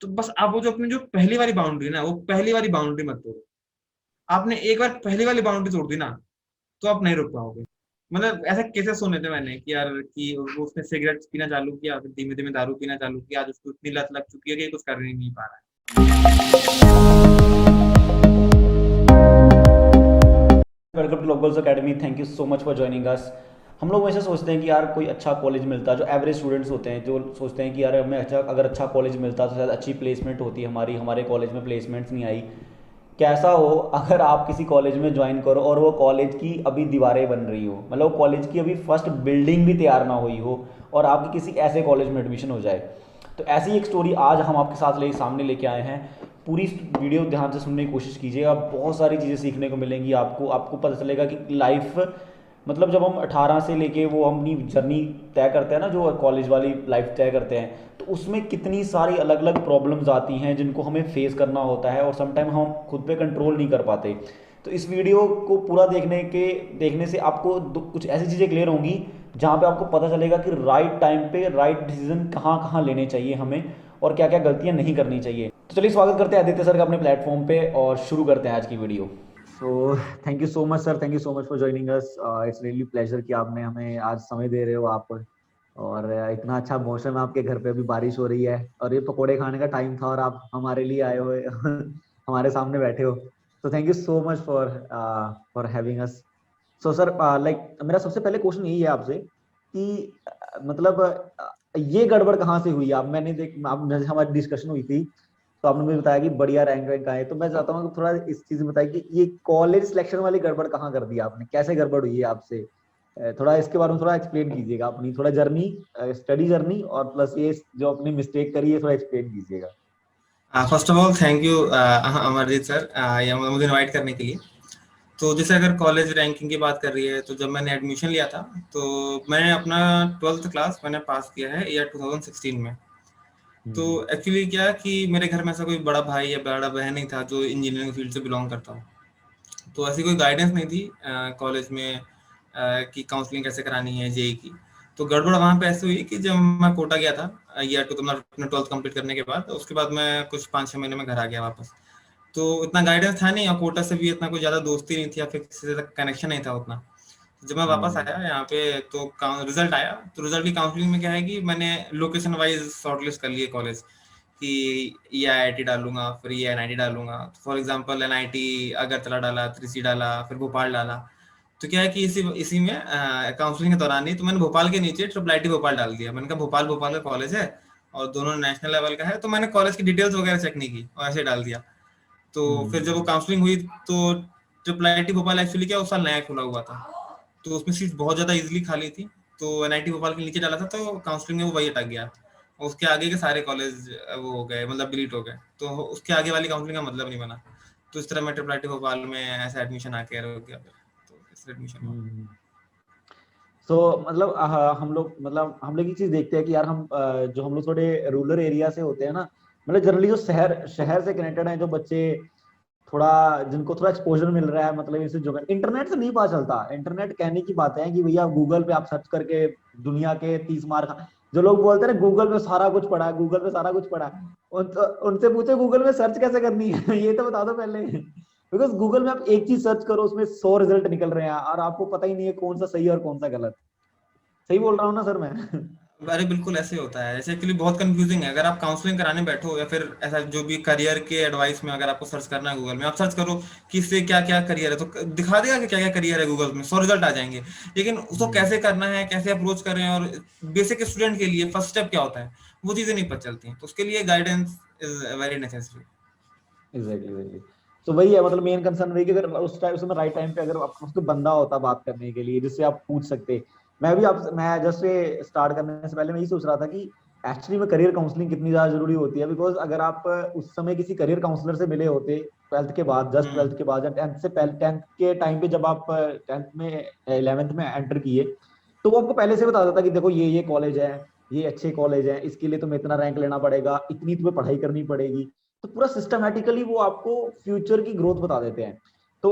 तो बस आप वो जो अपनी जो पहली वाली बाउंड्री ना, वो पहली वाली बाउंड्री मत तोड़ो। आपने एक बार पहली वाली बाउंड्री तोड़ दी ना, तो आप नहीं रुक पाओगे। मतलब ऐसे केसेस सुने थे मैंने कि यार कि वो उसने सिगरेट पीना चालू किया, फिर धीमे धीमे दारू पीना चालू किया, आज उसको इतनी लत लग चुकी है कि कुछ कर ही नहीं पा रहा welcome to locals academy. Thank you so much for joining us. हम लोग वैसे सोचते हैं कि यार कोई अच्छा कॉलेज मिलता, जो एवरेज स्टूडेंट्स होते हैं जो सोचते हैं कि यार हमें अगर अच्छा कॉलेज मिलता तो शायद अच्छी प्लेसमेंट होती। हमारे कॉलेज में प्लेसमेंट्स नहीं आई। कैसा हो अगर आप किसी कॉलेज में ज्वाइन करो और वो कॉलेज की अभी दीवारें बन रही हो, मतलब वो कॉलेज की अभी फर्स्ट बिल्डिंग भी तैयार ना हुई हो और आपकी किसी ऐसे कॉलेज में एडमिशन हो जाए। तो ऐसी एक स्टोरी आज हम आपके साथ सामने लेके आए हैं। पूरी वीडियो ध्यान से सुनने की कोशिश कीजिएगा, बहुत सारी चीज़ें सीखने को मिलेंगी। आपको आपको पता चलेगा कि लाइफ, मतलब जब हम 18 से लेके वो अपनी जर्नी तय करते हैं ना, जो कॉलेज वाली लाइफ तय करते हैं, तो उसमें कितनी सारी अलग अलग प्रॉब्लम्स आती हैं जिनको हमें फेस करना होता है और समटाइम हम खुद पे कंट्रोल नहीं कर पाते। तो इस वीडियो को पूरा देखने से आपको कुछ ऐसी चीज़ें क्लियर होंगी जहाँ पे आपको पता चलेगा कि राइट टाइम पे राइट डिसीजन कहाँ कहाँ लेने चाहिए हमें और क्या क्या गलतियाँ नहीं करनी चाहिए। तो चलिए स्वागत करते हैं आदित्य सर का अपने प्लेटफॉर्म पे और शुरू करते हैं आज की video. So thank you so much sir, thank you so much for joining us. It's really pleasure कि आपने हमें आज समय दे रहे हो आप। और इतना अच्छा मौसम है आपके घर पे, अभी बारिश हो रही है और ये पकोड़े खाने का टाइम था और आप हमारे लिए आए हुए हमारे सामने बैठे हो। तो thank you so much for having us. So sir, like मेरा सबसे पहले क्वेश्चन यही है आपसे कि मतलब ये गड़बड़ कहाँ से हुई? आप मैंने देख आप हमारी डिस्कशन हुई थी तो आपने मुझे बताया कि बढ़िया रैंक वैंक आए, तो मैं चाहता हूँ कि थोड़ा इस चीज में बताइए कि ये कॉलेज सिलेक्शन वाली गड़बड़ कहाँ कर दी आपने, कैसे गड़बड़ हुई है आपसे? थोड़ा इसके बारे में थोड़ा एक्सप्लेन कीजिएगा, अपनी थोड़ा जर्नी, स्टडी जर्नी और प्लस ये जो अपनी मिस्टेक करी है थोड़ा एक्सप्लेन कीजिएगा। है। First of all thank you Amarjeet sir, मुझे इनवाइट करने के लिए। तो जैसे अगर कॉलेज रैंकिंग की बात कर रही है, तो जब मैंने एडमिशन लिया था, तो मैंने अपना 12th क्लास मैंने पास किया है ईयर 2016 में। तो हम्म। एक्चुअली क्या है कि मेरे घर में ऐसा कोई बड़ा भाई या बड़ा बहन नहीं था जो इंजीनियरिंग फील्ड से बिलोंग करता हो। तो ऐसी कोई गाइडेंस नहीं थी कॉलेज में कि काउंसलिंग कैसे करानी है जेई की। तो गड़बड़ वहाँ पे ऐसे हुई कि जब मैं कोटा गया था ईयर टू, अपने 12th कंप्लीट करने के बाद, उसके बाद मैं कुछ 5-6 महीने में घर आ गया वापस। तो इतना गाइडेंस था नहीं और कोटा से भी इतना कोई ज़्यादा दोस्ती नहीं थी या फिर किसी से कनेक्शन नहीं था उतना। जब मैं वापस हम्म। आया यहाँ पे, तो रिजल्ट आया, तो रिजल्ट की काउंसलिंग में क्या है कि मैंने लोकेशन वाइज शॉर्टलिस्ट कर लिए कॉलेज कि ये आईआईटी डालूंगा, फिर ये एनआईटी डालूंगा। फॉर एग्जांपल एनआईटी अगरतला डाला, त्रिची डाला, फिर भोपाल डाला। तो क्या है कि इसी इसी में काउंसलिंग के दौरान ही तो मैंने भोपाल के नीचे ट्रिपल आईटी भोपाल डाल दिया। मैंने कहा भोपाल भोपाल का कॉलेज है और दोनों नेशनल लेवल का है, तो मैंने कॉलेज की डिटेल्स वगैरह चेक नहीं की और ऐसे डाल दिया। तो फिर जब वो हम्म। काउंसलिंग हुई, तो ट्रिपल आईटी भोपाल एक्चुअली क्या उस साल नया खुला हुआ था, तो उसमें सीट बहुत ज़्यादा इजीली खाली थी। तो एनआईटी भोपाल के नीचे डाला था, तो काउंसलिंग में वो वही अटक गया। और उसके आगे के सारे कॉलेज वो हो गए, मतलब डिलीट हो गए, तो उसके आगे वाली काउंसलिंग का मतलब नहीं बना। तो इस तरह मैं ट्रिपल आईटी भोपाल में ऐसा एडमिशन आके रुक गया फिर। तो इस एडमिशन हुआ। हम्म। सो मतलब हम लोग ये चीज देखते हैं कि यार जो हम लोग थोड़े रूरल एरिया से होते हैं ना, मतलब जनरली जो शहर शहर से कनेक्टेड हैं जो बच्चे, थोड़ा जिनको थोड़ा एक्सपोजर मिल रहा है, मतलब इसे जो इंटरनेट से नहीं पता चलता। इंटरनेट कहने की बात है कि भैया गूगल पे आप सर्च करके दुनिया के 30 मार खा, जो लोग बोलते हैं ना गूगल पे सारा कुछ पड़ा है, गूगल पे सारा कुछ पड़ा है, उनसे पूछे गूगल में सर्च कैसे करनी है ये तो बता दो पहले। बिकॉज गूगल में आप एक चीज सर्च करो उसमें 100 रिजल्ट निकल रहे हैं और आपको पता ही नहीं है कौन सा सही और कौन सा गलत। सही बोल रहा हूँ ना सर मैं? अरे बिल्कुल ऐसे होता है। जैसे एक्चुअली बहुत कंफ्यूजिंग है, अगर आप काउंसलिंग कराने बैठो या फिर ऐसा जो भी करियर के एडवाइस में अगर आपको सर्च करना है गूगल में, आप सर्च करो कि इससे क्या क्या करियर है, तो दिखा देगा कि क्या क्या करियर है, गूगल में 100 रिजल्ट आ जाएंगे। लेकिन उसको कैसे करना है, कैसे अप्रोच करें, और बेसिक स्टूडेंट के लिए फर्स्ट स्टेप क्या होता है, वो चीज़ें नहीं पता चलती हैं। तो उसके लिए guidance is very necessary. Exactly exactly. तो वही है, मतलब मेन कंसर्न वही कि अगर उस टाइम उसमें राइट टाइम पे अगर आपके पास कोई बंदा होता बात करने के लिए जिससे आप पूछ सकते। मैं जस्ट से स्टार्ट करने से पहले मैं यही सोच रहा था कि एक्चुअली में करियर काउंसलिंग कितनी ज्यादा जरूरी होती है। बिकॉज अगर आप उस समय किसी करियर काउंसलर से मिले होते ट्वेल्थ के बाद, जस्ट हम्म। ट्वेल्थ के बाद या टेंथ से पहले, टेंथ के टाइम पे जब आप टेंथ में 11th में एंटर किए, तो वो आपको पहले से बता देता कि देखो ये कॉलेज है, ये अच्छे कॉलेज है, इसके लिए तुम्हें इतना रैंक लेना पड़ेगा, इतनी तुम्हें पढ़ाई करनी पड़ेगी। तो पूरा सिस्टमैटिकली वो आपको फ्यूचर की ग्रोथ बता देते हैं। तो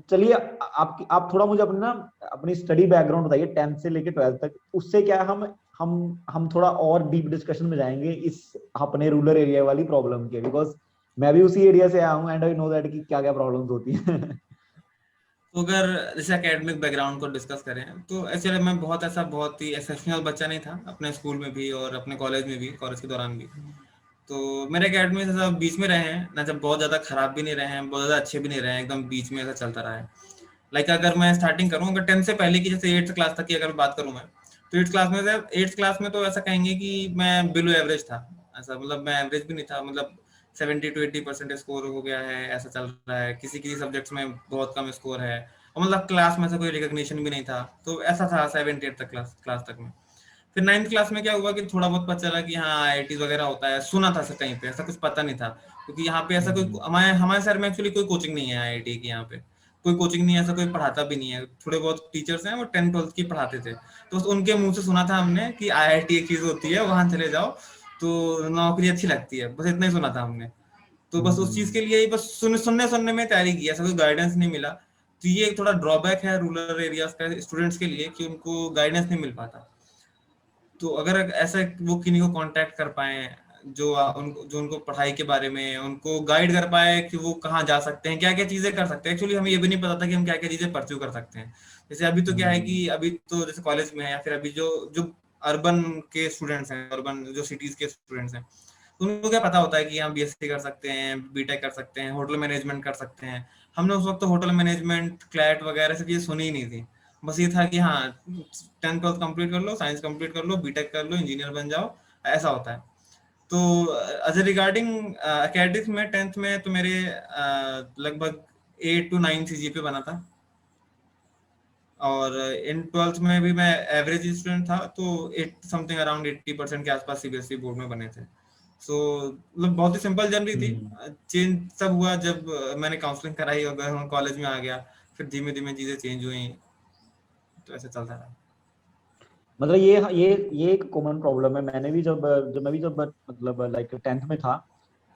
चलिए आप थोड़ा मुझे अपनी स्टडी बैकग्राउंड बताइए 10th से लेके 12th तक, उससे क्या हम हम थोड़ा और डीप डिस्कशन में जाएंगे इस अपने रूरल एरिया वाली प्रॉब्लम के, बिकॉज मैं भी उसी एरिया से आया हूँ एंड आई नो दैट कि क्या क्या प्रॉब्लम्स होती हैं। तो अगर जैसे एकेडमिक बैकग्राउंड को डिस्कस करें तो एक्चुअली मैं बहुत ही एक्सेप्शनल बच्चा नहीं था अपने स्कूल में भी और अपने कॉलेज में भी, कॉलेज के दौरान भी। तो मेरे एकेडमी से सब बीच में रहे हैं ना, जब बहुत ज़्यादा खराब भी नहीं रहे हैं, बहुत ज़्यादा अच्छे भी नहीं रहे हैं, एकदम बीच में ऐसा चलता रहा है। लाइक अगर मैं स्टार्टिंग करूँ, अगर 10th से पहले की जैसे 8th क्लास तक की अगर बात करूँ मैं, तो 8th क्लास में तो ऐसा कहेंगे कि मैं बिलो एवरेज था। ऐसा मतलब मैं एवरेज भी नहीं था, मतलब 70 to 80% स्कोर हो गया है, ऐसा चल रहा है। किसी किसी सब्जेक्ट्स में बहुत कम स्कोर है, और मतलब क्लास में से कोई रिकॉग्निशन भी नहीं था। तो ऐसा था 7th 8th तक क्लास तक में। फिर 9th क्लास में क्या हुआ कि थोड़ा बहुत पता चला कि हाँ आईआईटी वगैरह होता है, सुना था सर कहीं पे, ऐसा कुछ पता नहीं था। क्योंकि यहाँ पे ऐसा कोई हमारे हमारे शहर में एक्चुअली कोई कोचिंग नहीं है आईआईटी की। यहाँ पे कोई कोचिंग नहीं है, ऐसा कोई पढ़ाता भी नहीं है। थोड़े बहुत टीचर्स हैं वो 10th 12th की पढ़ाते थे, तो बस उनके मुंह से सुना था हमने कि आईआईटी एक चीज होती है, वहां चले जाओ तो नौकरी अच्छी लगती है, बस इतना ही सुना था हमने। तो बस उस चीज के लिए ही बस सुनने सुनने में तैयारी की, ऐसा कोई गाइडेंस नहीं मिला। तो ये एक थोड़ा ड्रॉबैक है रूरल एरियाज का स्टूडेंट्स के लिए कि उनको गाइडेंस नहीं मिल पाता। तो अगर ऐसा वो किन्हीं को कांटेक्ट कर पाए जो उनको पढ़ाई के बारे में उनको गाइड कर पाए कि वो कहाँ जा सकते हैं, क्या क्या चीजें कर सकते हैं। एक्चुअली हमें ये भी नहीं पता था कि हम क्या क्या चीजें परस्यू कर सकते हैं। जैसे अभी तो क्या है कि अभी तो जैसे कॉलेज में है या फिर अभी जो जो अर्बन के स्टूडेंट्स हैं, अर्बन जो सिटीज के स्टूडेंट्स हैं, तो उनको क्या पता होता है कि हम बीएससी कर सकते हैं, बीटेक कर सकते हैं, होटल मैनेजमेंट कर सकते हैं। हमने उस वक्त तो होटल मैनेजमेंट, क्लैट वगैरह सब चीजें सुनी ही नहीं थी। बस ये था कि हाँ 10th 12th कंप्लीट कर लो, साइंस कंप्लीट कर लो, बीटेक कर लो, इंजीनियर बन जाओ, ऐसा होता है। तो एज रिगार्डिंग एकेडमिक्स में 10th में तो मेरे लगभग 8 to 9 सीजीपीए बना था। और इन 12th में भी मैं एवरेज स्टूडेंट था, तो 8 समथिंग अराउंड 80% के आसपास सीबीएसई बोर्ड में बने थे। सो मतलब बहुत ही सिंपल जर्नी थी। चेंज सब हुआ जब मैंने काउंसलिंग कराई और कॉलेज में आ गया, फिर धीमे धीमे चीजें चेंज हुई, तो ऐसे चलता रहा। मतलब ये एक कॉमन प्रॉब्लम है। मैंने भी जब मतलब लाइक 10th में था,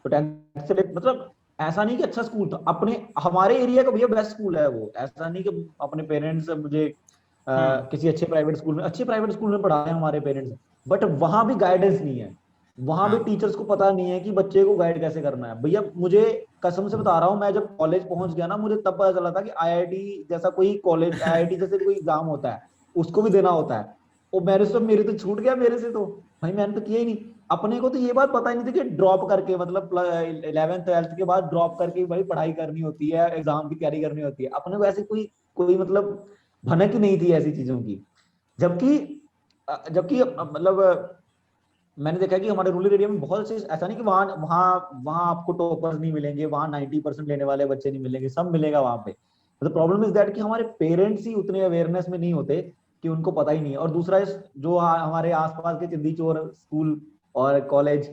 तो 10th से मतलब ऐसा नहीं कि अच्छा स्कूल था, अपने हमारे एरिया का भैया बेस्ट स्कूल है वो। ऐसा नहीं कि अपने पेरेंट्स मुझे हम्म। किसी अच्छे प्राइवेट स्कूल में पढ़ाए हैं हमारे पेरेंट्स, बट वहां भी गाइडेंस नहीं है। वहां भी हाँ। टीचर्स को पता नहीं है कि बच्चे को गाइड कैसे करना है। भैया मुझे कसम से बता रहा हूँ, मैं जब कॉलेज पहुंच गया ना, मुझे तब पता चला था कि आईआईटी जैसा कोई कॉलेज, आईआईटी जैसे कोई एग्जाम होता है, उसको भी देना होता है। और मेरे तो छूट गया मेरे से तो। भाई मैंने तो किया ही नहीं। अपने को तो ये बात पता ही नहीं थी कि ड्रॉप करके, मतलब 11th 12th के बाद ड्रॉप करके भाई पढ़ाई करनी होती है, एग्जाम की तैयारी करनी होती है। अपने को ऐसे कोई कोई मतलब भनक ही नहीं थी ऐसी चीजों की। जबकि जबकि मतलब मैंने देखा कि हमारे रूरल एरिया में बहुत से, ऐसा नहीं कि वहाँ वहाँ वहाँ आपको टॉपर्स नहीं मिलेंगे, वहाँ 90% लेने वाले बच्चे नहीं मिलेंगे, सब मिलेगा वहाँ पे। मतलब प्रॉब्लम इज दैट कि हमारे पेरेंट्स ही उतने अवेयरनेस में नहीं होते, कि उनको पता ही नहीं है। और दूसरा जो हमारे आसपास के चिंदी चोर स्कूल और कॉलेज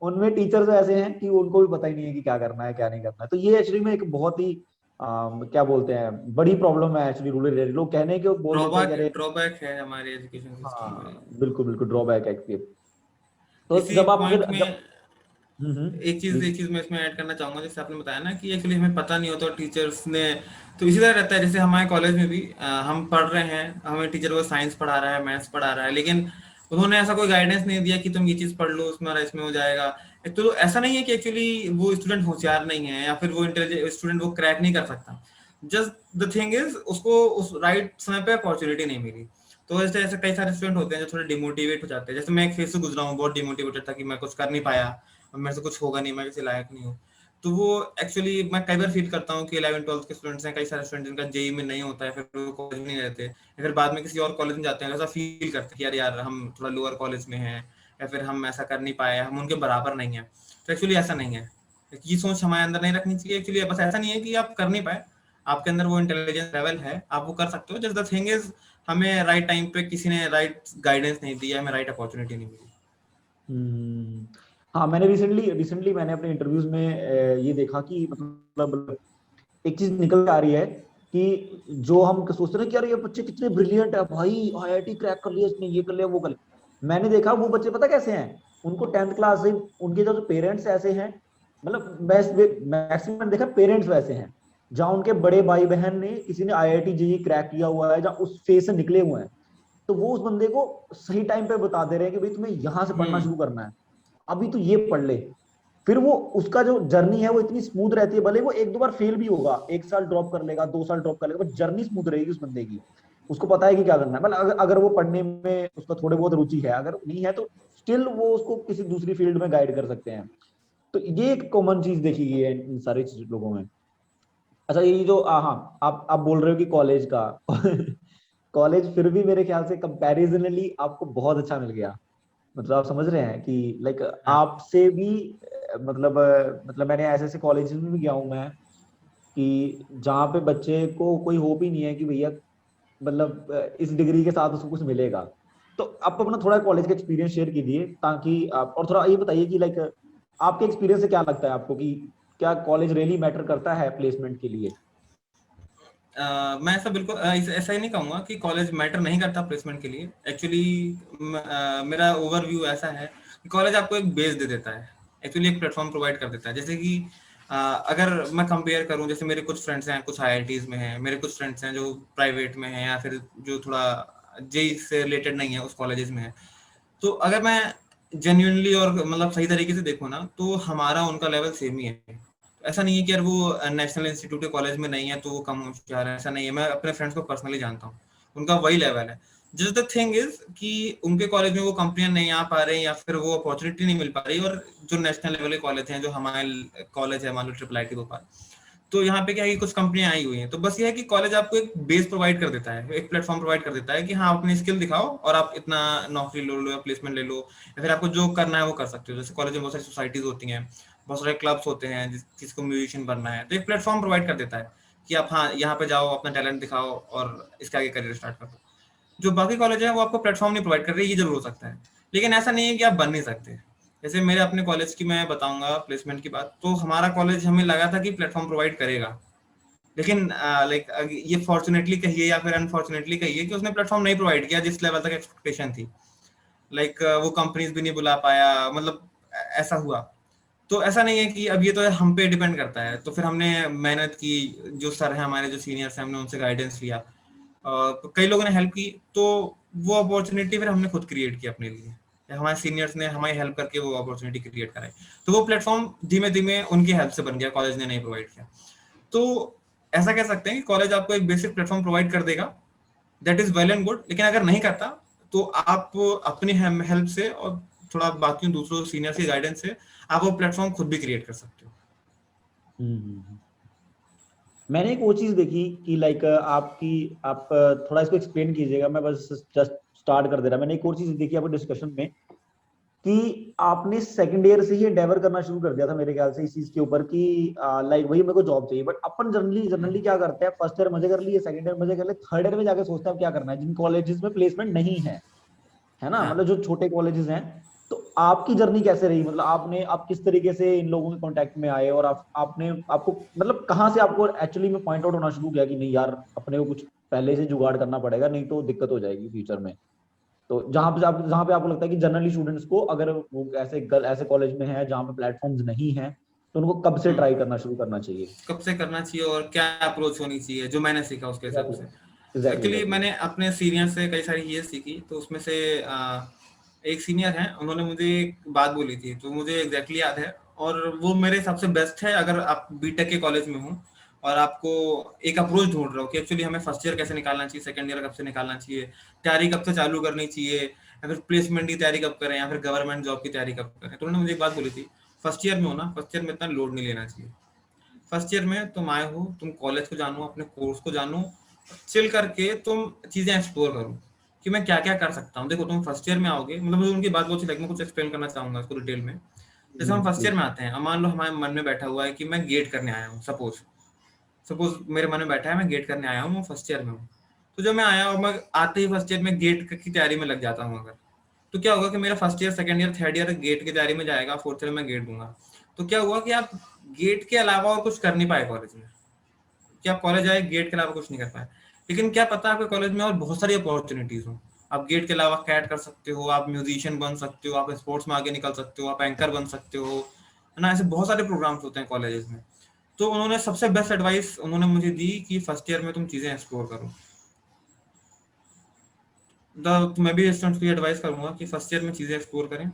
उनमें टीचर्स ऐसे हैं कि उनको भी पता ही नहीं है कि क्या करना है क्या नहीं करना है। तो ये एक्चुअली में एक बहुत ही क्या बोलते हैं, बड़ी प्रॉब्लम है एक्चुअली रूरल एरिया। लोग कहने के बोल देते हैं कि ड्रॉबैक अरे ड्रॉबैक है हमारे एजुकेशन सिस्टम में। हाँ बिल्कुल बिल्कुल ड्रॉबैक है इसके। तो इसी जब आप मुझे पॉइंट जब में प्लीज। एक चीज मैं इसमें ऐड करना चाहूंगा। जैसे आपने बताया ना कि एक्चुअली हमें पता नहीं होता टीचर्स ने, तो इसी तरह रहता है। जैसे हमारे कॉलेज में भी हम पढ़ रहे हैं, हमें टीचर को साइंस पढ़ा रहा है, मैथ्स पढ़ा रहा है, लेकिन उन्होंने ऐसा कोई गाइडेंस नहीं दिया कि तुम ये चीज पढ़ लो, उसमें इसमें हो जाएगा। एक तो ऐसा नहीं है कि एक्चुअली वो स्टूडेंट होशियार नहीं है या फिर वो इंटेलिजेंट स्टूडेंट वो क्रैक नहीं कर सकता। जस्ट द थिंग इज उसको उस राइट समय पे अपॉर्चुनिटी नहीं मिली। तो ऐसे ऐसे कई सारे स्टूडेंट होते हैं जो थोड़े डिमोटिवेट हो जाते हैं। जैसे मैं एक फेज से गुजरा हूँ, बहुत डिमोटिवेटेड था कि मैं कुछ कर नहीं पाया, और मेरे से कुछ होगा नहीं, मैं किसी लायक नहीं हूँ। तो वो एक्चुअली मैं कई बार फील करता हूँ कि 11th 12th के स्टूडेंट्स हैं, कई सारे स्टूडेंट जिनका जेई में नहीं होता है, फिर वो कॉलेज में नहीं रहते, या फिर बाद में किसी और कॉलेज में जाते हैं, ऐसा फील करते हैं कि यार यार हम थोड़ा लोअर कॉलेज में हैं, या फिर हम ऐसा कर नहीं पाए, हम उनके बराबर नहीं है। तो एक्चुअली ऐसा नहीं है, ये सोच हमारे अंदर नहीं रखनी चाहिए। एक्चुअली बस ऐसा नहीं है कि आप कर नहीं पाए, आपके अंदर वो इंटेलिजेंस लेवल है, आप वो कर सकते हो। जस्ट द थिंग इज हमें राइट टाइम पे किसी ने राइट गाइडेंस नहीं दिया, हमें राइट अपॉर्चुनिटी नहीं मिली। हम्म, हाँ मैंने रिसेंटली रिसेंटली मैंने अपने इंटरव्यूज में ये देखा कि मतलब एक चीज निकल के आ रही है कि जो हम सोचते हैं कि यार ये बच्चे कितने ब्रिलियंट है भाई, आईआईटी क्रैक कर लिया इसने, ये कर लिया वो कर लिया। मैंने देखा वो बच्चे पता कैसे हैं, उनको 10th क्लास से उनके जो पेरेंट्स ऐसे हैं, मतलब मैक्सिमम देखा पेरेंट्स वैसे हैं, जहाँ उनके बड़े भाई बहन ने किसी ने आईआईटी जेईई क्रैक किया हुआ है, जहाँ उस फेज से निकले हुए हैं। तो वो उस बंदे को सही टाइम पे बता दे रहे हैं कि भाई तुम्हें यहाँ से पढ़ना हम्म। शुरू करना है, अभी तो ये पढ़ ले। फिर वो उसका जो जर्नी है वो इतनी स्मूथ रहती है, भले वो एक दो बार फेल भी होगा, 1 साल ड्रॉप कर लेगा, 2 साल ड्रॉप कर लेगा, बट जर्नी स्मूथ रहेगी उस बंदे की। उसको पता है कि क्या करना है, मतलब अगर वो पढ़ने में उसका थोड़े बहुत रुचि है, अगर नहीं है तो स्टिल वो उसको किसी दूसरी फील्ड में गाइड कर सकते हैं। तो ये एक कॉमन चीज देखी गई है इन सारे लोगों में। अच्छा, ये जो हाँ, आप बोल रहे हो कि कॉलेज का कॉलेज फिर भी मेरे ख्याल से कंपैरिजनली आपको बहुत अच्छा मिल गया। मतलब आप समझ रहे हैं कि लाइक हाँ। आपसे भी मतलब मैंने ऐसे ऐसे कॉलेजेस में भी गया हूँ मैं, कि जहाँ पे बच्चे को कोई होप ही नहीं है कि भैया मतलब इस डिग्री के साथ उसको कुछ मिलेगा। तो आप अपना थोड़ा कॉलेज का एक्सपीरियंस शेयर कीजिए, ताकि आप और थोड़ा ये बताइए कि लाइक आपके एक्सपीरियंस से क्या लगता है आपको कि क्या कॉलेज रियली मैटर करता है प्लेसमेंट के लिए? मैं ऐसा बिल्कुल ऐसा ही नहीं कहूँगा कि कॉलेज मैटर नहीं करता प्लेसमेंट के लिए। एक्चुअली मेरा ओवरव्यू ऐसा है कि कॉलेज आपको एक बेस दे देता है, एक्चुअली एक प्लेटफॉर्म प्रोवाइड कर देता है। जैसे कि अगर मैं कंपेयर करूं, जैसे मेरे कुछ फ्रेंड्स हैं, कुछ आईआईटीज में हैं, मेरे कुछ फ्रेंड्स हैं जो प्राइवेट में हैं या फिर जो थोड़ा जेई से रिलेटेड नहीं है उस कॉलेजेस में है। तो अगर मैं जेन्युइनली और मतलब सही तरीके से देखूँ ना, तो हमारा उनका लेवल सेम ही है। ऐसा नहीं है कि यार वो नेशनल इंस्टीट्यूट के कॉलेज में नहीं है तो वो कम होशियार है, ऐसा नहीं है। मैं अपने फ्रेंड्स को पर्सनली जानता हूँ, उनका वही लेवल है। जस्ट द थिंग इज कि उनके कॉलेज में वो कंपनियां नहीं आ पा रही या फिर वो अपॉर्चुनिटी नहीं मिल पा रही, और जो नेशनल लेवल के कॉलेज हैं, जो हमारे कॉलेज है मान लो ट्रिपल आई टी भोपाल, तो यहाँ पे क्या है कि कुछ कंपनियां आई हुई हैं। तो बस ये है कि कॉलेज आपको एक बेस प्रोवाइड कर देता है, एक प्लेटफॉर्म प्रोवाइड कर देता है कि हाँ अपनी स्किल दिखाओ और आप इतना नौकरी लो लो या प्लेसमेंट ले लो, या फिर आपको जो करना है वो कर सकते हो। जैसे कॉलेज में बहुत सारी सोसाइटीज होती हैं, बहुत सारे क्लब्स होते हैं, जिसको म्यूजिशियन बनना है, तो एक प्लेटफॉर्म प्रोवाइड कर देता है कि आप हाँ यहाँ पे जाओ, अपना टैलेंट दिखाओ और इसके आगे करियर स्टार्ट करो। जो बाकी कॉलेज है वो आपको प्लेटफॉर्म नहीं प्रोवाइड कर रहे, ये जरूर हो सकता है, लेकिन ऐसा नहीं है कि आप बन नहीं सकते। जैसे मेरे अपने कॉलेज की मैं बताऊंगा प्लेसमेंट की बात, तो हमारा कॉलेज हमें लगा था कि प्लेटफॉर्म प्रोवाइड करेगा, लेकिन लाइक ये फॉर्चुनेटली कहिए या फिर अनफॉर्चुनेटली कहिए कि उसने प्लेटफॉर्म नहीं प्रोवाइड किया जिस लेवल तक एक्सपेक्टेशन थी। लाइक वो कंपनीज भी नहीं बुला पाया, मतलब ऐसा हुआ। तो ऐसा नहीं है कि अब ये तो हम पे डिपेंड करता है। तो फिर हमने मेहनत की, जो सर हैं हमारे, जो सीनियर्स हैं, हमने उनसे गाइडेंस लिया, तो कई लोगों ने हेल्प की, तो वो अपॉर्चुनिटी फिर हमने खुद क्रिएट की अपने लिए, या हमारे सीनियर्स ने हमारी हेल्प करके वो अपॉर्चुनिटी क्रिएट कराई। तो वो प्लेटफॉर्म धीमे धीमे उनकी हेल्प से बन गया, कॉलेज ने नहीं प्रोवाइड किया। तो ऐसा कह सकते हैं कि कॉलेज आपको एक बेसिक प्लेटफॉर्म प्रोवाइड कर देगा, that is well and good, लेकिन अगर नहीं करता तो आप अपनी हेल्प से और थोड़ा बाकी दूसरों सीनियर की गाइडेंस से आप वो प्लेटफॉर्म खुद भी क्रिएट कर सकते हो। हम्म। मैंने एक वो चीज देखी कि लाइक आपकी आप थोड़ा इसको एक्सप्लेन कीजिएगा, मैं बस जस्ट स्टार्ट कर दे रहा। मैंने एक और चीज देखी आपके डिस्कशन में कि आपने सेकंड ईयर से ही एंडेवर करना शुरू कर दिया था मेरे ख्याल से इस चीज के ऊपर कि लाइक वही मेरे को जॉब चाहिए। बट अपन जनरली जनरली क्या करते हैं, फर्स्ट ईयर मजे कर लिए, सेकंड ईयर मजे कर लिए, थर्ड ईयर में जाके सोचते हैं अब क्या करना है, जिन कॉलेजेस में प्लेसमेंट नहीं है, है ना, मतलब हाँ। जो छोटे कॉलेजेस हैं। तो आपकी जर्नी कैसे रही, मतलब आप किस तरीके से इन लोगों के कांटेक्ट में आए, और आपने आपको मतलब कहाँ से आपको एक्चुअली में पॉइंट आउट होना शुरू किया कि नहीं यार अपने को कुछ पहले से जुगाड़ करना पड़ेगा, नहीं तो दिक्कत हो जाएगी फ्यूचर में। तो जहाँ पे आपको लगता है कि जनरली स्टूडेंट्स को अगर वो ऐसे कॉलेज में है जहाँ पे प्लेटफॉर्म्स नहीं है, तो उनको कब से हम्म। ट्राई करना शुरू करना चाहिए? कब से करना चाहिए और क्या अप्रोच होनी चाहिए, जो मैंने सीखा उसके हिसाब एग्जैक्टली, से। Exactly, actually exactly. मैंने अपने सीनियर से कई सारी चीजें सीखी, तो उसमें से एक सीनियर है, उन्होंने मुझे एक बात बोली थी, तो मुझे एग्जैक्टली याद है, और वो मेरे हिसाब से बेस्ट है। अगर आप बीटेक के कॉलेज में हो और आपको एक अप्रोच ढूंढ रहे हो कि एक्चुअली हमें फर्स्ट ईयर कैसे निकालना चाहिए, सेकंड ईयर कब से निकालना चाहिए, तैयारी कब से चालू करनी चाहिए, या फिर प्लेसमेंट की तैयारी कब करें, या फिर गवर्नमेंट जॉब की तैयारी कब करें, तो उन्होंने मुझे एक बात बोली थी, फर्स्ट ईयर में हो ना, फर्स्ट ईयर में इतना लोड नहीं लेना चाहिए। फर्स्ट ईयर में तुम आए हो, तुम कॉलेज को जानो, अपने कोर्स को जानो, चिल करके तुम चीजें एक्सप्लोर करो कि मैं क्या क्या कर सकता हूँ। देखो तुम फर्स्ट ईयर में आओगे, मतलब मुझे उनकी बात बहुत अच्छी लगी, मैं कुछ एक्सप्लेन करना चाहूंगा इसको डिटेल में। जैसे हम फर्स्ट ईयर प्लीज। में आते हैं, अब मान लो हमारे मन में बैठा हुआ है कि मैं गेट करने आया हूँ, सपोज सपोज मेरे मन में बैठा है मैं गेट करने आया हूँ, मैं फर्स्ट ईयर में हूँ। तो जब मैं आया और मैं आते ही फर्स्ट ईयर में गेट की तैयारी में लग जाता हूँ अगर, तो क्या होगा कि मेरा first year, second year, third year GATE की तैयारी में जाएगा, फोर्थ ईयर में गेट दूंगा। तो क्या हुआ कि आप गेट के अलावा और कुछ कर नहीं पाए कॉलेज में, कि आप कॉलेज आए गेट के अलावा कुछ नहीं कर पाए। लेकिन क्या पता आपके कॉलेज में और बहुत सारी अपॉर्चुनिटीज हो, आप गेट के अलावा कैट कर सकते हो, आप म्यूजिशियन बन सकते हो, आप स्पोर्ट्स में आगे निकल सकते हो, आप एंकर बन सकते हो, है ना। ऐसे बहुत सारे प्रोग्राम्स होते हैं कॉलेजेस में। तो उन्होंने सबसे बेस्ट एडवाइस उन्होंने मुझे दी कि फर्स्ट ईयर में तुम चीजें एक्सप्लोर करो। तो मैं भी स्टूडेंट्स को एडवाइस करूंगा कि फर्स्ट ईयर में चीजें एक्सप्लोर करें,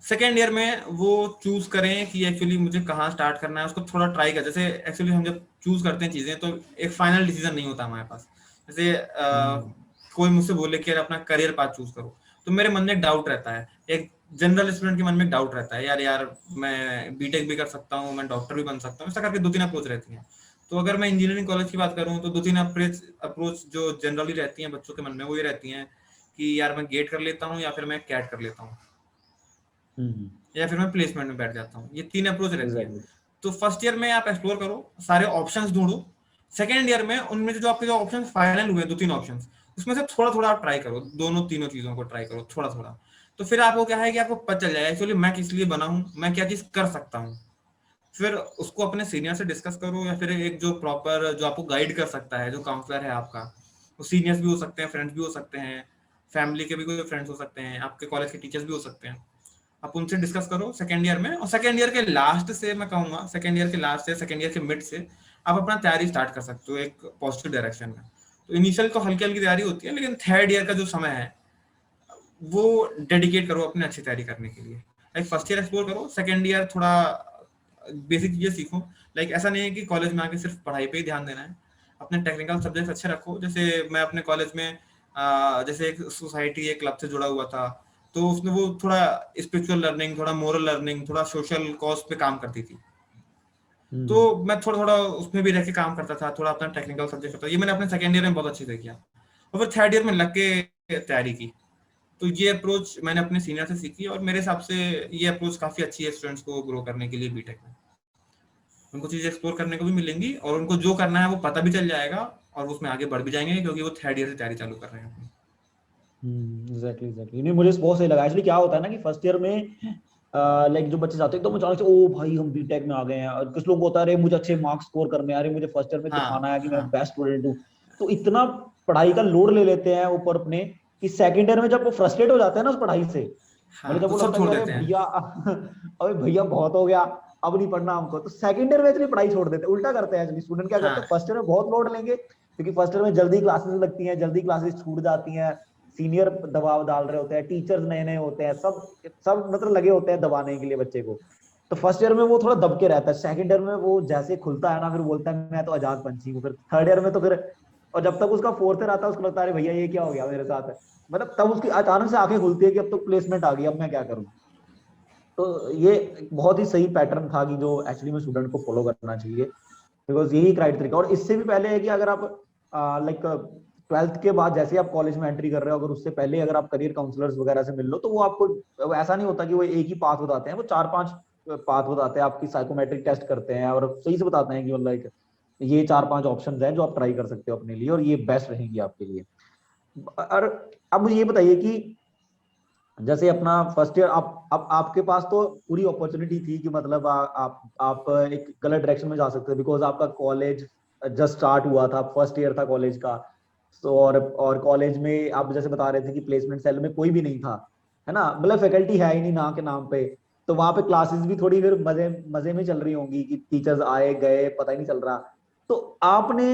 सेकेंड ईयर में वो चूज करें कि एक्चुअली मुझे कहाँ स्टार्ट करना है, उसको थोड़ा ट्राई कर, जैसे एक्चुअली हम जब चूज करते हैं चीजें तो एक फाइनल डिसीजन नहीं होता हमारे पास। जैसे हम्म। कोई मुझसे बोले कि यार अपना करियर पाथ चूज करो, तो मेरे मन में एक डाउट रहता है, एक जनरल स्टूडेंट के मन में एक डाउट रहता है, यार यार मैं बीटेक भी कर सकता हूँ, मैं डॉक्टर भी बन सकता हूँ, ऐसा करके 2-3 अप्रोच रहती हैं। तो अगर मैं इंजीनियरिंग कॉलेज की बात करूँ तो 2-3 अप्रोच जो जनरली रहती हैं बच्चों के मन में, वो ये रहती हैं कि यार मैं गेट कर लेता हूँ, या फिर मैं कैट कर लेता हूँ, हम्म। या फिर मैं प्लेसमेंट में बैठ जाता हूँ। ये 3 अप्रोच रहती है। एग्जैक्टली। तो फर्स्ट ईयर में आप एक्सप्लोर करो, सारे ऑप्शंस ढूंढो। सेकेंड ईयर में उनमें जो आपके जो ऑप्शन फाइनल हुए 2-3 ऑप्शंस, उसमें से थोड़ा थोड़ा आप ट्राई करो, दोनों तीनों चीजों को ट्राई करो थोड़ा थोड़ा। तो फिर आपको क्या है कि आपको पता चल जाएगा एक्चुअली मैं किस लिए बना हूँ, मैं क्या चीज कर सकता हूँ। फिर उसको अपने सीनियर से डिस्कस करो, या फिर एक जो प्रॉपर जो आपको गाइड कर सकता है, जो काउंसलर है आपका, वो सीनियर्स भी हो सकते हैं, फ्रेंड्स भी हो सकते हैं, फैमिली के भी कोई फ्रेंड्स हो सकते हैं, आपके कॉलेज के टीचर्स भी हो सकते हैं। आप उनसे डिस्कस करो सेकेंड ईयर में, और सेकेंड ईयर के लास्ट से मैं कहूंगा, सेकेंड ईयर के लास्ट से सेकेंड ईयर के मिड से आप अपना तैयारी स्टार्ट कर सकते हो एक पॉजिटिव डायरेक्शन में। तो इनिशियल तो हल्की हल्की तैयारी होती है, लेकिन थर्ड ईयर का जो समय है वो डेडिकेट करो अपने अच्छी तैयारी करने के लिए। लाइक फर्स्ट ईयर एक्सप्लोर करो, सेकेंड ईयर थोड़ा बेसिक चीजें सीखो। लाइक ऐसा नहीं है कि कॉलेज में आके सिर्फ पढ़ाई पे ही ध्यान देना है, अपने टेक्निकल सब्जेक्ट अच्छे रखो। जैसे मैं अपने कॉलेज में जैसे एक सोसाइटी एक क्लब से जुड़ा हुआ था, तो उसमें वो थोड़ा स्पिरिचुअल लर्निंग, थोड़ा मोरल लर्निंग, थोड़ा सोशल कॉज पे काम करती थी। तो हम्म। मैं थोड़ा थोड़ा उसमें भी रह के काम करता था, थोड़ा अपना टेक्निकल सब्जेक्ट होता था। ये मैंने अपने सेकेंड ईयर में बहुत अच्छे से किया, और फिर थर्ड ईयर में लग के तैयारी की। तो ये अप्रोच मैंने अपने सीनियर से सीखी, और मेरे हिसाब से ये अप्रोच काफी अच्छी है स्टूडेंट्स को ग्रो करने के लिए बीटेक में। उनको चीजें एक्सप्लोर करने को भी मिलेंगी, और उनको जो करना है वो पता भी चल जाएगा, और वो उसमें आगे बढ़ भी जाएंगे, क्योंकि वो थर्ड ईयर से तैयारी चालू कर रहे हैं अपनी। Exactly exactly. नहीं, मुझे बहुत सही लगा एक्चुअली। क्या होता है ना कि फर्स्ट ईयर में लाइक जो बच्चे जाते हैं तो अचानक से ओ भाई हम बीटेक में आ गए हैं, और कुछ लोग होता है अरे मुझे अच्छे मार्क्स स्कोर करने हैं, अरे मुझे फर्स्ट ईयर में दिखाना हाँ है कि मैं हाँ बेस्ट स्टूडेंट हूँ। तो इतना पढ़ाई का लोड ले लेते हैं ऊपर अपने कि सेकंड ईयर में जब वो फ्रस्ट्रेट हो जाते हैं ना उस पढ़ाई से, मतलब हाँ, जब तो वो सब लगता है कि छोड़ अरे देते हैं। भैया अरे भैया बहुत हो गया, अब नहीं पढ़ना हमको, तो सेकंड ईयर में इतनी पढ़ाई छोड़ देते हैं। उल्टा करते हैं एक्चुअली स्टूडेंट, क्या करते हाँ हैं फर्स्ट ईयर में बहुत लोड लेंगे, क्योंकि फर्स्ट ईयर में जल्दी क्लासेस लगती हैं, जल्दी क्लासेस छूट जाती हैं, सीनियर दबाव डाल रहे होते हैं, टीचर्स नए नए होते हैं, सब सब मतलब लगे होते हैं दबाने के लिए बच्चे को। तो फर्स्ट ईयर में वो थोड़ा दब के रहता है, सेकंड ईयर में वो जैसे खुलता है ना फिर बोलता है मैं तो आजाद पंछी हूँ। फिर थर्ड ईयर में तो फिर, और जब तक उसका फोर्थ ईयर आता है उसको लगता है अरे भैया ये क्या हो गया मेरे साथ, मतलब तब उसकी अचानक से आंखें खुलती है कि अब तो प्लेसमेंट आ गई, अब मैं क्या करूँ। तो ये एक बहुत ही सही पैटर्न था कि जो एक्चुअली में स्टूडेंट को फॉलो करना चाहिए, बिकॉज यही एक राइट तरीका। और इससे भी पहले है कि अगर आप लाइक ट्वेल्थ के बाद जैसे आप कॉलेज में एंट्री कर रहे हो, अगर उससे पहले अगर आप करियर काउंसलर्स वगैरह से मिल लो, तो वो आपको ऐसा नहीं होता कि वो एक ही पाथ बताते हैं, वो 4-5 पाथ बताते हैं, आपकी साइकोमेट्रिक टेस्ट करते हैं और सही से बताते हैं कि मतलब लाइक ये 4-5 ऑप्शन हैं जो आप ट्राई कर सकते हो अपने लिए, और ये बेस्ट रहेंगी आपके लिए। और अब मुझे ये बताइए कि जैसे अपना फर्स्ट ईयर आप आपके पास तो पूरी अपॉर्चुनिटी थी कि मतलब आप एक गलत डायरेक्शन में जा सकते थे, बिकॉज आपका कॉलेज जस्ट स्टार्ट हुआ था, फर्स्ट ईयर था कॉलेज का। तो और कॉलेज में आप जैसे बता रहे थे कि प्लेसमेंट सेल में कोई भी नहीं था, है ना, मतलब फैकल्टी है ही नहीं ना के नाम पे। तो वहां पे क्लासेस भी थोड़ी फिर मजे मजे में चल रही होंगी कि टीचर्स आए गए पता ही नहीं चल रहा। तो आपने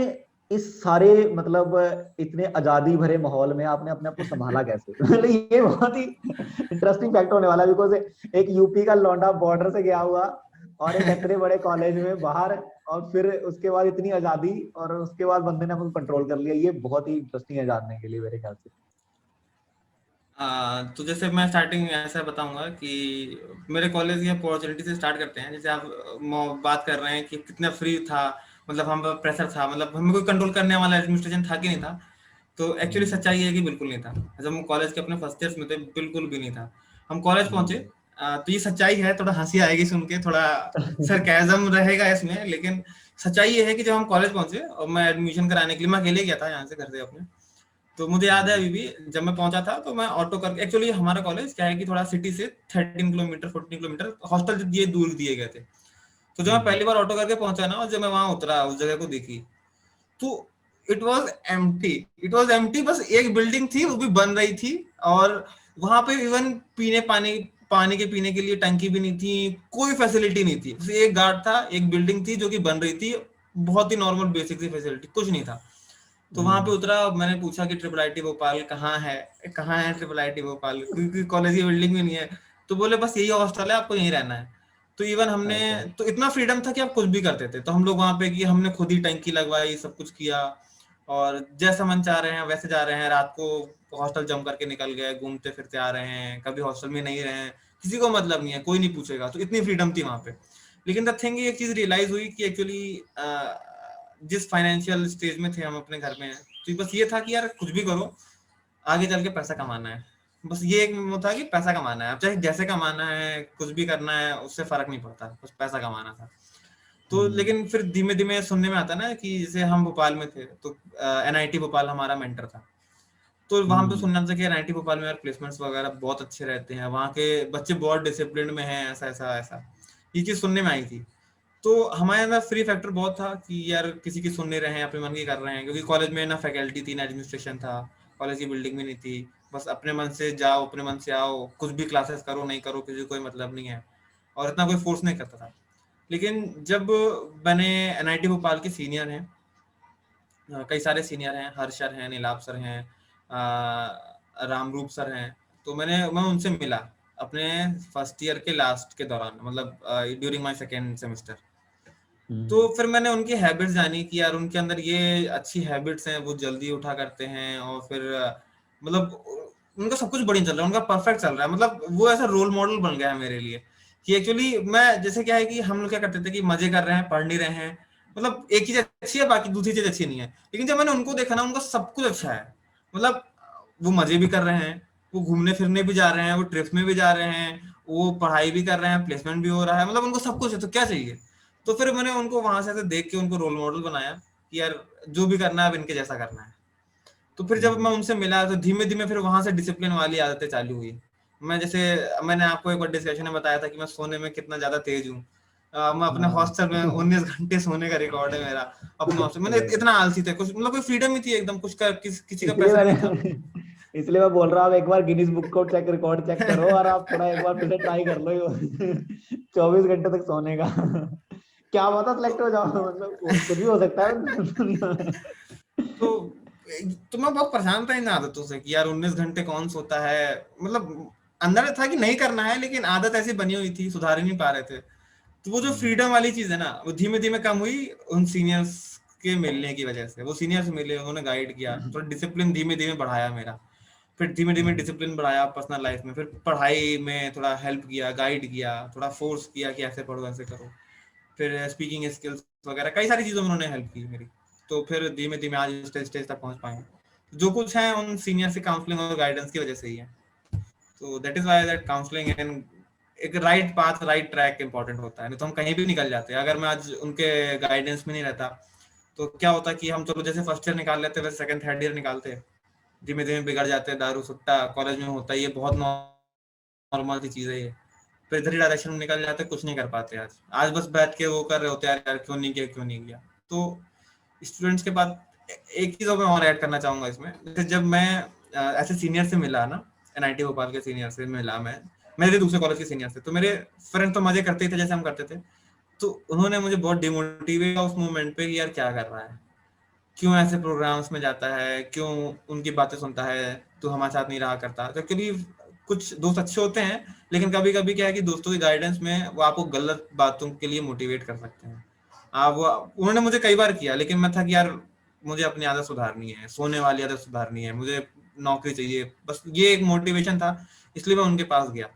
इस सारे मतलब इतने आजादी भरे माहौल में आपने अपने आप को संभाला कैसे मतलब ये बहुत ही इंटरेस्टिंग फैक्ट होने वाला है, बिकॉज एक यूपी का लौंडा बॉर्डर से गया हुआ और एक इतने बड़े कॉलेज में बाहर, और फिर उसके बाद इतनी आजादी, और उसके बाद बंदे ने अपने कंट्रोल कर लिया, ये बहुत ही इंटरेस्टिंग है जानने के लिए मेरे ख्याल से। तो जैसे मैं स्टार्टिंग में ऐसा बताऊंगा कि मेरे कॉलेज की अपॉर्चुनिटी से स्टार्ट करते हैं। जैसे आप बात कर रहे हैं कि कितना फ्री था, मतलब हम प्रेशर था, मतलब हमें कोई कंट्रोल करने वाला एडमिनिस्ट्रेशन था कि नहीं था। तो एक्चुअली हम्म। सच्चाई है कि बिल्कुल नहीं था। जब हम कॉलेज के अपने फर्स्ट ईयर्स में थे बिल्कुल भी नहीं था। हम कॉलेज पहुंचे, हम्म। तो ये सच्चाई है, थोड़ा हंसी आएगी सुन के, थोड़ा सरकाज़म रहेगा इसमें, लेकिन सच्चाई ये है कि जब हम कॉलेज पहुंचे और मैं एडमिशन कराने के लिए, मैं अकेले गया था यहाँ से घर से अपने। तो मुझे याद है हम्म। अभी भी, जब मैं पहुंचा था तो मैं ऑटो करके, एक्चुअली हमारा कॉलेज क्या है कि थोड़ा सिटी से 13 किलोमीटर 14 किलोमीटर हॉस्टल दिए दूर दिए गए थे। तो जब मैं हम्म। पहली बार ऑटो करके पहुंचा ना, और जब मैं वहां उतरा उस जगह को देखी, तो it was empty. It was empty, बस एक बिल्डिंग थी वो भी बन रही थी, और वहां पे इवन पीने पानी पानी के पीने के लिए टंकी भी नहीं थी, कोई फैसिलिटी नहीं थी। बस एक गार्ड था, एक बिल्डिंग थी जो कि बन रही थी, बहुत ही नॉर्मल बेसिक सी फैसिलिटी, कुछ नहीं था। तो वहां पे उतरा, मैंने पूछा कि ट्रिपल आईटी भोपाल कहाँ है, कहाँ है ट्रिपल आईटी भोपाल, क्योंकि कॉलेज की बिल्डिंग भी नहीं है। तो बोले बस यही हॉस्टल है, आपको यहीं रहना है। तो इवन हमने, अच्छा। तो इतना फ्रीडम था कि आप कुछ भी करते थे। तो हम लोग वहां पे कि हमने खुद ही टंकी लगवाई, सब कुछ किया, और जैसा मन चाह रहे हैं वैसे जा रहे हैं। रात को हॉस्टल जम करके निकल गए, घूमते फिरते आ रहे हैं, कभी हॉस्टल में नहीं रहे हैं, किसी को मतलब नहीं है, कोई नहीं पूछेगा। तो इतनी फ्रीडम थी वहां पे। लेकिन द थिंग, एक चीज रियलाइज हुई कि एक्चुअली जिस फाइनेंशियल स्टेज में थे हम अपने घर में, तो बस ये था कि यार कुछ भी करो, आगे चल के पैसा कमाना है। बस ये एक वो था कि पैसा कमाना है, अब चाहे जैसे कमाना है, कुछ भी करना है, उससे फर्क नहीं पड़ता, बस पैसा कमाना था। तो लेकिन फिर धीमे धीमे सुनने में आता ना कि जैसे हम भोपाल में थे, तो एनआईटी भोपाल हमारा मेंटर था। तो वहां पे सुनना था कि एनआईटी भोपाल में यार प्लेसमेंट्स वगैरह बहुत अच्छे रहते हैं, वहाँ के बच्चे बहुत डिसिप्लिन में हैं, ऐसा ऐसा ऐसा, ये चीज सुनने में आई थी। तो हमारे अंदर फ्री फैक्टर बहुत था कि यार किसी की सुन नहीं रहे हैं, अपने मन की कर रहे हैं, क्योंकि कॉलेज में ना फैकल्टी थी ना एडमिनिस्ट्रेशन था, कॉलेज की बिल्डिंग भी नहीं थी। बस अपने मन से जाओ, अपने मन से आओ, कुछ भी क्लासेस करो नहीं करो, किसी को कोई मतलब नहीं है, और इतना कोई फोर्स नहीं करता था। लेकिन जब मैंने एनआईटी भोपाल के सीनियर हैं, कई सारे सीनियर हैं, हर्ष सर हैं, नीलाभ सर हैं, रामरूप सर हैं, तो मैं उनसे मिला अपने फर्स्ट ईयर के लास्ट के दौरान, मतलब ड्यूरिंग माय सेकेंड सेमेस्टर। तो फिर मैंने उनकी हैबिट्स जानी कि यार उनके अंदर ये अच्छी हैबिट्स हैं, वो जल्दी उठा करते हैं, और फिर मतलब उनका सब कुछ बढ़िया चल रहा है, उनका परफेक्ट चल रहा है, मतलब वो ऐसा रोल मॉडल बन गया है मेरे लिए। कि एक्चुअली मैं, जैसे क्या है कि हम लोग क्या करते थे कि मजे कर रहे हैं, पढ़ नहीं रहे हैं, मतलब एक चीज अच्छी है बाकी दूसरी चीज अच्छी नहीं है। लेकिन जब मैंने उनको देखा ना, उनका सब कुछ अच्छा है, मतलब वो मजे भी कर रहे हैं, वो घूमने फिरने भी जा रहे हैं, वो ट्रिप्स में भी जा रहे हैं, वो पढ़ाई भी कर रहे हैं, प्लेसमेंट भी हो रहा है, मतलब उनको सब कुछ है, तो क्या चाहिए। तो फिर मैंने उनको वहां से देख के उनको रोल मॉडल बनाया कि यार जो भी करना है अब इनके जैसा करना है। तो फिर जब मैं उनसे मिला, तो धीमे धीमे फिर वहां से डिसिप्लिन वाली आदतें चालू हुई। मैं जैसे, मैंने आपको एक बार डिस्कशन में बताया था कि मैं सोने में कितना ज्यादा तेज हूँ। मैं अपने हॉस्टल में 19 घंटे सोने का रिकॉर्ड है मेरा अपने हॉस्टल। मैंने इतना आलसी थे, कुछ मतलब कोई फ्रीडम ही थी एकदम, कुछ कर, किसी का इसलिए प्रेशर मैंने नहीं था। इसलिए मैं बोल रहा हूँ, आप एक बार गिनीज बुक को चेक रिकॉर्ड चेक करो, और आप थोड़ा एक बार फिर से ट्राई कर लो 24 घंटे तक सोने का। क्या पता तो सिलेक्ट हो जाओ, मतलब कुछ भी हो सकता है दुनिया में। तो तो मैं बहुत परेशान था इन आदतों से कि यार 19 घंटे कौन सोता है, मतलब अंदर था कि नहीं करना है, लेकिन आदत ऐसी बनी हुई थी, सुधार ही नहीं पा रहे थे। तो वो जो फ्रीडम वाली चीज है ना, वो धीमे धीमे कम हुई उन सीनियर्स के मिलने की वजह से। वो सीनियर्स मिले, उन्होंने गाइड किया, थोड़ा डिसिप्लिन धीमे धीमे बढ़ाया मेरा। फिर धीमे धीमे डिसिप्लिन बढ़ाया पर्सनल लाइफ में, फिर पढ़ाई में थोड़ा हेल्प किया, गाइड किया, थोड़ा फोर्स किया कि ऐसे पढ़ो ऐसे करो। फिर स्पीकिंग स्किल्स वगैरह कई सारी चीज़ों में उन्होंने हेल्प की मेरी। तो फिर धीमे धीमे आज स्टेज स्टेज तक पहुंच पाए। जो कुछ है उन सीनियर से काउंसलिंग और गाइडेंस की वजह से ही है। तो that is why that counselling and एक right path, right track important होता है, नहीं तो हम कहीं भी निकल जाते हैं। अगर मैं आज उनके गाइडेंस में नहीं रहता, तो क्या होता कि हम चलो जैसे फर्स्ट ईयर निकाल लेते, वैसे सेकंड थर्ड ईयर निकालते, धीमे धीमे बिगड़ जाते हैं, दारू सुट्टा कॉलेज में होता है, ये बहुत नॉर्मल सी चीज है ये। फिर इधर ही डायरेक्शन में निकल जाते, कुछ नहीं कर पाते। आज आज बस बैठ के वो कर रहे होते हैं, यार क्यों नहीं किया, क्यों नहीं किया। तो स्टूडेंट्स के बाद एक चीज और मैं और ऐड करना चाहूंगा इसमें, जैसे जब मैं ऐसे सीनियर से मिला ना, एनआईटी भोपाल के सीनियर से मिला मैं, मेरे दूसरे कॉलेज के सीनियर से, तो मेरे फ्रेंड तो मजे करते ही थे जैसे हम करते थे। तो उन्होंने मुझे बहुत डिमोटिवेट उस मोमेंट पे कि यार क्या कर रहा है, क्यों ऐसे प्रोग्राम्स में जाता है, क्यों उनकी बातें सुनता है, तू हमारे साथ नहीं रहा करता। तो क्योंकि कुछ दोस्त अच्छे होते हैं, लेकिन कभी कभी क्या है कि दोस्तों की गाइडेंस में वो आपको गलत बातों के लिए मोटिवेट कर सकते हैं। आप वो, उन्होंने मुझे कई बार किया, लेकिन मैं था कि यार मुझे अपनी आदत सुधारनी है, सोने वाली आदत सुधारनी है, मुझे नौकरी चाहिए, बस ये एक मोटिवेशन था, इसलिए मैं उनके पास गया।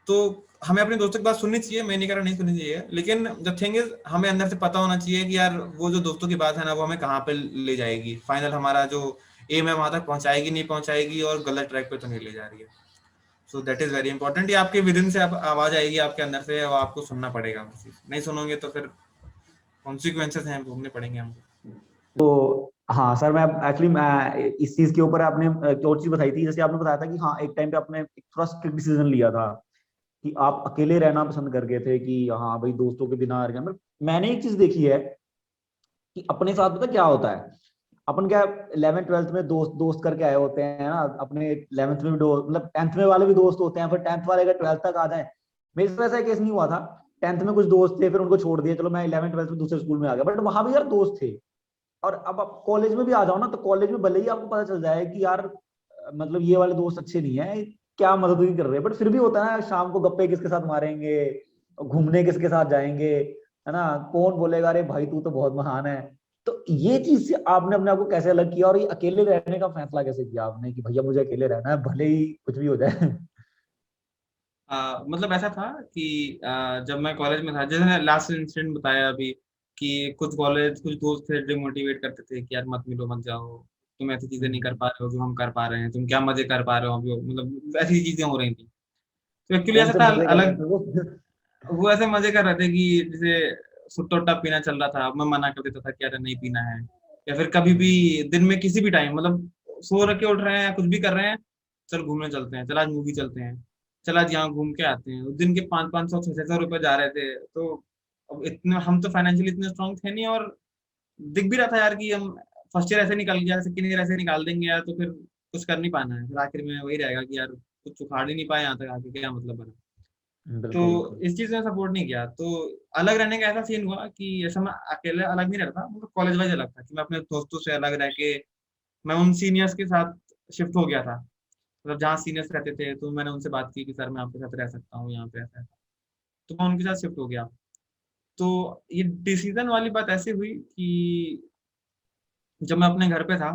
तो हमें अपने दोस्तों की बात सुननी चाहिए, मैं नहीं कह रहा नहीं सुननी चाहिए, लेकिन द थिंग इज हमें अंदर से पता होना चाहिए कि यार वो जो दोस्तों की बात है ना, वो हमें कहाँ पे ले जाएगी, फाइनल हमारा जो एम है वहां तक पहुंचाएगी नहीं पहुंचाएगी, और गलत ट्रैक पे तो नहीं ले जा रही है। So that is very important. ये आपके विदिन से आवाज आएगी आपके अंदर से, और आपको सुनना पड़ेगा। नहीं सुनोगे तो फिर कॉन्सिक्वेंसेस हैं, भोगने पड़ेंगे हमको। तो हाँ सर, मैं एक्चुअली मैं इस चीज के ऊपर आपने एक और चीज बताई थी, जैसे आपने बताया था कि हाँ एक टाइम पे आपने एक थोड़ा स्ट्रिक्ट डिसीजन लिया था कि आप अकेले रहना पसंद कर गए थे, कि हाँ भाई दोस्तों के बिना रह गया। मैंने एक चीज देखी है कि अपने साथ पता क्या होता है, अपन क्या 11th 12th में दोस्त दोस्त करके आए होते हैं ना, अपने 11th में भी दोस्त, मतलब 10th में वाले भी दोस्त होते हैं, फिर 10th वाले अगर 12th तक आ जाए। मेरे साथ ऐसा केस नहीं हुआ था, 10th में कुछ दोस्त थे, फिर उनको छोड़ दिया, चलो मैं 11th 12th में दूसरे स्कूल में आ गया, बट वहां भी यार दोस्त थे। और अब आप कॉलेज में भी आ जाओ ना, तो कॉलेज में भले ही आपको पता चल जाए कि यार मतलब ये वाले दोस्त अच्छे नहीं है, क्या मदद ही कर रहे हैं, बट फिर भी होता है ना, शाम को गप्पे किसके साथ मारेंगे, घूमने किसके साथ जाएंगे, है ना, कौन बोलेगा अरे भाई तू तो बहुत महान है। तो ये चीज से आपने अपने आप को कैसे अलग किया, और ये अकेले रहने का फैसला कैसे किया आपने कि भैया मुझे अकेले रहना है भले ही कुछ भी हो जाए? मतलब ऐसा था कि जब मैं कॉलेज में था, जैसे लास्ट इंसिडेंट बताया अभी, कि कुछ दोस्त थे डिमोटिवेट करते थे कि यार मत मिलो, मत जाओ, तुम ऐसी चीजें नहीं कर हम्म, पा रहे हो जो हम कर पा रहे हैं, तुम क्या मजे कर पा रहे हो अभी, मतलब ऐसी चीजें हो रही थी। तो एक्चुअली कौन ऐसा से था मजे कर रहे अलग, थे वो? वो ऐसे मजे कर रहे थे कि जैसे सुट्टा पीना चल रहा था, मैं मना कर देता था कि यार नहीं पीना है। या फिर कभी भी हम्म, दिन में किसी भी टाइम, मतलब सो रखे उठ रहे हैं या कुछ भी कर रहे हैं, चल घूमने चलते हैं, चल आज मूवी चलते हैं, चल आज यहाँ घूम के आते हैं। उस दिन के 500 600 रुपए जा रहे थे। तो अब इतने हम तो फाइनेंशियली इतने स्ट्रांग थे नहीं, और दिख भी रहा था यार कि हम फर्स्ट ईयर ऐसे निकल गया, सेकेंड ईयर ऐसे निकाल देंगे यार, तो फिर कुछ कर नहीं पाना है, फिर आखिर में वही रहेगा कि यार कुछ उखाड़ ही नहीं पाए, यहाँ तक आके क्या मतलब बना। तो बिल्कुल बिल्कुल। इस चीज में सपोर्ट नहीं किया। तो अलग रहने का ऐसा सीन हुआ कि ऐसा मैं अकेले अलग नहीं रहता, मतलब कॉलेज वाइज अलग था, कि मैं अपने दोस्तों से अलग रह के मैं उन सीनियर्स के साथ शिफ्ट हो गया था। मतलब जहाँ सीनियर्स रहते थे तो मैंने उनसे बात की कि सर मैं आपके साथ रह सकता हूँ यहाँ पे, ऐसा ऐसा। तो मैं उनके साथ शिफ्ट हो गया। तो ये डिसीजन वाली बात ऐसी हुई कि जब मैं अपने घर पे था,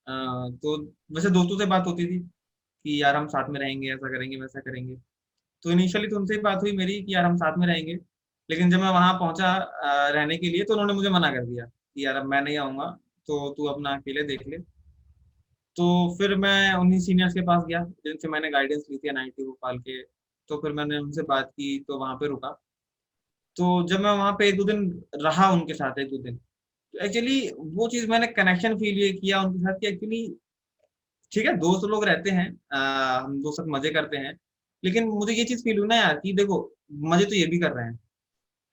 तो वैसे दोस्तों से बात होती थी कि यार हम साथ में रहेंगे, ऐसा करेंगे वैसा करेंगे। तो इनिशियली तो उनसे ही बात हुई मेरी कि यार हम साथ में रहेंगे। लेकिन जब मैं वहां पहुंचा रहने के लिए, तो उन्होंने मुझे मना कर दिया कि यार अब मैं नहीं आऊंगा, तो तू अपना अकेले देख ले। तो फिर मैं उन्हीं सीनियर्स के पास गया जिनसे मैंने गाइडेंस ली थी एनआईटी भोपाल के। तो फिर मैंने उनसे बात की, तो वहां पे रुका। तो जब मैं वहां पे एक दो दिन रहा उनके साथ, एक दो दिन, तो एक्चुअली वो चीज मैंने कनेक्शन फील ये किया उनके साथ कि एक्चुअली ठीक है दोस्त लोग रहते हैं, हम दोस्त साथ मजे करते हैं, लेकिन मुझे ये चीज फील हुई ना यार कि देखो मजे तो ये भी कर रहे हैं,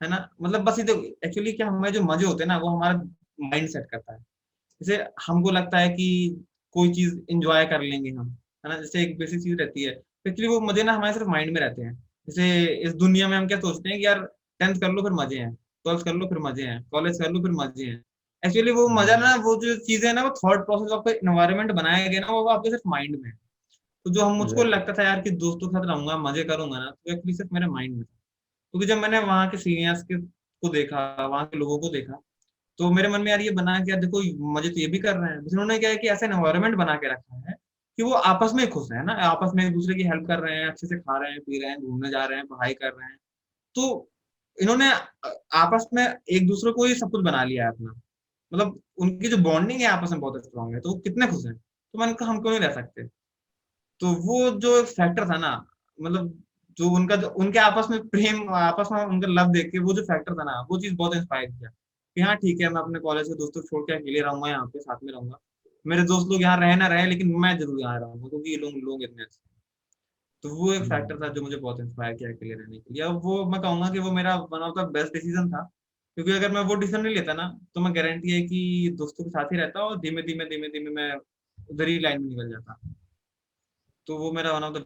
है ना। मतलब बस ये देखो एक्चुअली क्या, हमें जो मजे होते हैं ना वो हमारा माइंड सेट करता है। जैसे हमको लगता है कि कोई चीज इंजॉय कर लेंगे हम, है ना, जैसे एक बेसिक चीज रहती है, एक्चुअली वो मजे ना हमारे सिर्फ माइंड में रहते हैं। जैसे इस दुनिया में हम क्या सोचते हैं कि यार 10th कर लो फिर मजे हैं, 12th कर लो फिर मजे हैं, कॉलेज कर लो फिर मजे हैं। एक्चुअली वो मजा हम्म, ना, वो जो चीजें है ना, वो थॉट प्रोसेस, आपका इन्वायरमेंट बनाया गया ना, वो आपके सिर्फ माइंड में है। तो जो हम मुझको एग्जैक्टली। लगता था यार कि दोस्तों के साथ रहूंगा मजे करूंगा ना, तो एक्चुअली सिर्फ मेरे माइंड में था। क्योंकि जब मैंने वहाँ के सीनियर्स के को देखा, वहाँ के लोगों को देखा, तो मेरे मन में यार ये बना कि यार देखो मजे तो ये भी कर रहे हैं, बस उन्होंने क्या है कि ऐसा एनवायरनमेंट बना के रखा है कि वो आपस में खुश है ना, आपस में एक दूसरे की हेल्प कर रहे हैं, अच्छे से खा रहे हैं, पी रहे हैं, घूमने जा रहे हैं, पढ़ाई कर रहे हैं। तो इन्होंने आपस में एक दूसरे को ही सब कुछ बना लिया है अपना। मतलब उनकी जो बॉन्डिंग है आपस में बहुत स्ट्रांग है, तो वो कितने खुश हैं। तो मैंने कहा हम क्यों नहीं रह सकते। तो वो जो फैक्टर था ना, मतलब जो उनका, जो उनके आपस में प्रेम, आपस में उनका लव देख के वो जो फैक्टर था ना, वो चीज बहुत इंस्पायर किया कि हाँ ठीक है, मैं अपने कॉलेज के दोस्तों को छोड़ के अकेले रहूंगा, यहाँ पे साथ में रहूंगा। मेरे दोस्त लोग यहाँ रहे ना रहे, लेकिन मैं जरूर यहाँ रहूंगा, क्योंकि ये लोग इतने अच्छे हैं। तो वो एक फैक्टर था जो मुझे बहुत इंस्पायर किया अकेले रहने के लिए। अब वो मैं कहूंगा कि वो मेरा one of the best decision था, क्योंकि अगर मैं वो डिसीजन नहीं लेता ना, तो मैं गारंटी है कि दोस्तों के साथ ही रहता और धीमे धीमे धीमे धीमे मैं उधर ही लाइन में निकल जाता। तो वो मेरा वन ऑफ द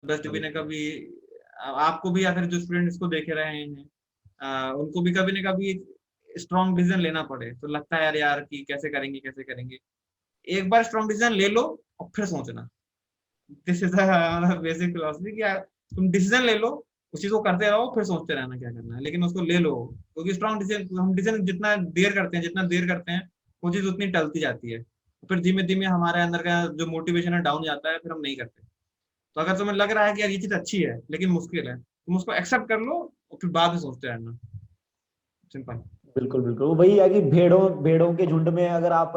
बेस्ट भी ने बिल्कुल कभी, आपको भी या फिर जो स्टूडेंट इसको देखे रहे हैं, उनको भी कभी ना कभी एक स्ट्रॉन्ग डिसीजन लेना पड़े तो लगता है यार यार कि कैसे करेंगे कैसे करेंगे। एक बार स्ट्रॉन्ग डिसीजन ले लो और फिर सोचना। दिस इज बेसिक फिलोसफी कि यार तुम डिसीजन ले लो, उस चीज को करते रहो, फिर सोचते रहना क्या करना है, लेकिन उसको ले लो। क्योंकि स्ट्रॉन्ग डिसीजन, हम डिसीजन जितना देर करते हैं, वो चीज उतनी टलती जाती है। फिर धीमे धीमे हमारे अंदर का जो मोटिवेशन है डाउन जाता है, फिर हम नहीं करते। तो अगर तुम्हें लग रहा है कि यार ये चीज अच्छी है लेकिन मुश्किल है, तुम उसको एक्सेप्ट कर लो और फिर बाद में सोचते रहना। सिंपल। बिल्कुल बिल्कुल। वो वही है कि भेड़ों भेड़ों के झुंड में अगर आप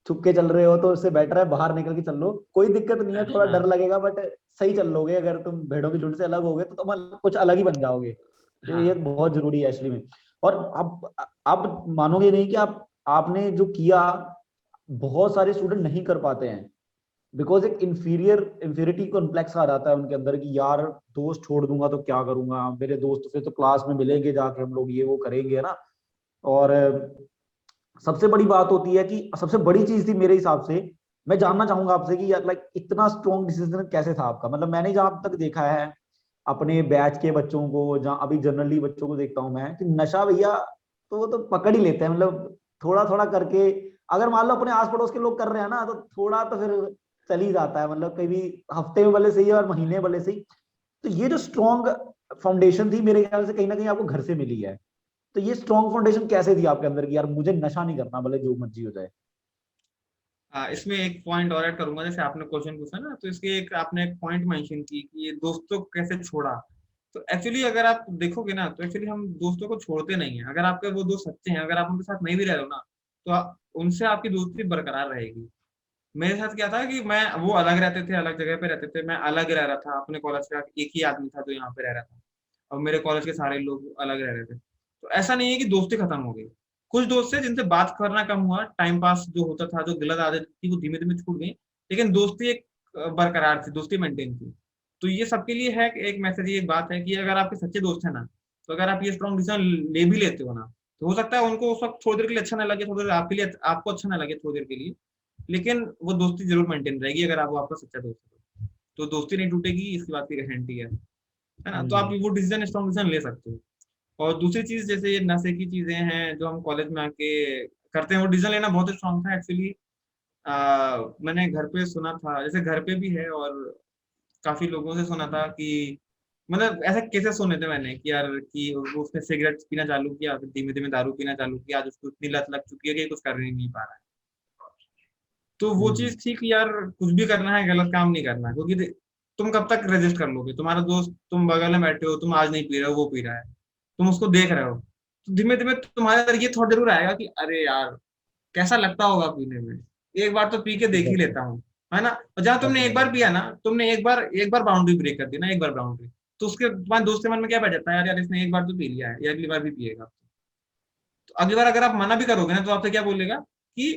छुप के चल रहे हो तो उससे बेटर है बाहर निकल के चल लो, कोई दिक्कत नहीं है, थोड़ा डर हाँ लगेगा बट सही चल लोगे। अगर तुम भेड़ों के झुंड से अलग होगे तो तुम कुछ अलग ही बन जाओगे। ये हाँ बहुत जरूरी है एक्चुअली में। और आप मानोगे नहीं कि आपने जो किया, बहुत सारे स्टूडेंट नहीं कर पाते हैं, बिकॉज एक इंफीरियरिटी कॉम्प्लेक्स आ जाता है उनके अंदर कि यार दोस्त छोड़ दूंगा तो क्या करूंगा, मेरे दोस्त से तो क्लास में मिलेंगे जाके हम लोग, ये वो करेंगे ना। और सबसे बड़ी बात होती है कि सबसे बड़ी चीज थी मेरे हिसाब से, मैं जानना चाहूंगा आपसे कि यार लाइक इतना स्ट्रॉन्ग डिसीजन कैसे था आपका। मतलब मैंने जहां तक देखा है अपने बैच के बच्चों को, जहाँ अभी जनरली बच्चों को देखता हूँ मैं, कि नशा भैया तो वो तो पकड़ ही लेते हैं। मतलब थोड़ा थोड़ा करके, अगर मान लो अपने आस पड़ोस के लोग कर रहे हैं ना, तो थोड़ा तो फिर चल ही जाता है, मतलब कभी हफ्ते में भले सही है और महीने भले सही। तो ये जो स्ट्रॉन्ग फाउंडेशन थी मेरे ख्याल से कहीं ना कहीं आपको घर से मिली है। तो ये स्ट्रॉन्ग फाउंडेशन कैसे थी आपके अंदर की यार मुझे नशा नहीं करना भले जो मर्जी हो जाए? इसमें एक पॉइंट और ऐड करूंगा, जैसे आपने क्वेश्चन पूछा ना, तो इसके एक आपने एक पॉइंट मेंशन की कि ये दोस्तों को कैसे छोड़ा। तो एक्चुअली अगर आप देखोगे ना, तो एक्चुअली हम दोस्तों को छोड़ते नहीं है। अगर आपके वो दोस्त सच्चे हैं, अगर आप उनके साथ नहीं भी रह रहे हो ना, तो उनसे आपकी दोस्ती बरकरार रहेगी। मेरे साथ क्या था कि मैं वो अलग रहते थे, अलग जगह पे रहते थे, मैं अलग रह रहा था अपने कॉलेज का, एक ही आदमी था जो यहाँ पे रह रहा था, और मेरे कॉलेज के सारे लोग अलग रह रहे थे। तो ऐसा नहीं है कि दोस्ती खत्म हो गई। कुछ दोस्त थे जिनसे बात करना कम हुआ, टाइम पास जो होता था, जो गलत आदत थी वो धीमे धीमे छूट गई, लेकिन दोस्ती एक बरकरार थी, दोस्ती मेंटेन थी। तो ये सबके लिए है एक मैसेज, ये बात है कि अगर आपके सच्चे दोस्त है ना, तो अगर आप ये स्ट्रॉन्ग डिसीजन ले भी लेते हो ना, तो हो सकता है उनको उस वक्त थोड़ी देर के लिए अच्छा ना लगे, थोड़ी देर आपके लिए आपको अच्छा ना लगे थोड़ी देर के लिए, लेकिन वो दोस्ती जरूर मेंटेन रहेगी अगर आप वो आपका सच्चा दोस्त है। तो दोस्ती नहीं टूटेगी, इसकी बात की गारंटी है ना। तो आप हम्म। वो डिसीजन स्ट्रॉन्ग डिसीजन ले सकते हो। और दूसरी चीज, जैसे ये नशे की चीजें हैं जो हम कॉलेज में आके करते हैं, वो डिसीजन लेना बहुत स्ट्रॉन्ग था एक्चुअली। मैंने घर पे सुना था, जैसे घर पे भी है, और काफी लोगों से सुना था कि मतलब ऐसे केसेस सुने थे मैंने कि यार कि वो उसने सिगरेट पीना चालू किया, फिर धीमे धीमे दारू पीना चालू किया, आज उसको इतनी लत लग चुकी है कि कुछ कर ही नहीं पा रहा है। तो वो हम्म। चीज थी कि यार कुछ भी करना है, गलत काम नहीं करना है, क्योंकि तुम कब तक रेजिस्ट कर लोगे? तुम्हारा दोस्त तुम बगल में बैठे हो, तुम आज नहीं पी रहे हो, वो पी रहा है, तुम उसको देख रहे हो, तो धीमे धीमे तुम्हारे अंदर ये थॉट जरूर आएगा कि अरे यार कैसा लगता होगा पीने में, एक बार तो पी के देख ही एग्जैक्टली। लेता हूँ, है ना। और जहां तुमने एक बार पिया ना, तुमने एक बार बाउंड्री ब्रेक कर दी ना, एक बार बाउंड्री, तो उसके तुम्हारे दोस्त के मन में क्या बैठ जाता है, यार यार इसने एक बार तो पी लिया है, ये अगली बार भी पिएगा। तो अगली बार अगर आप मना भी करोगे ना, तो आपसे क्या बोलेगा कि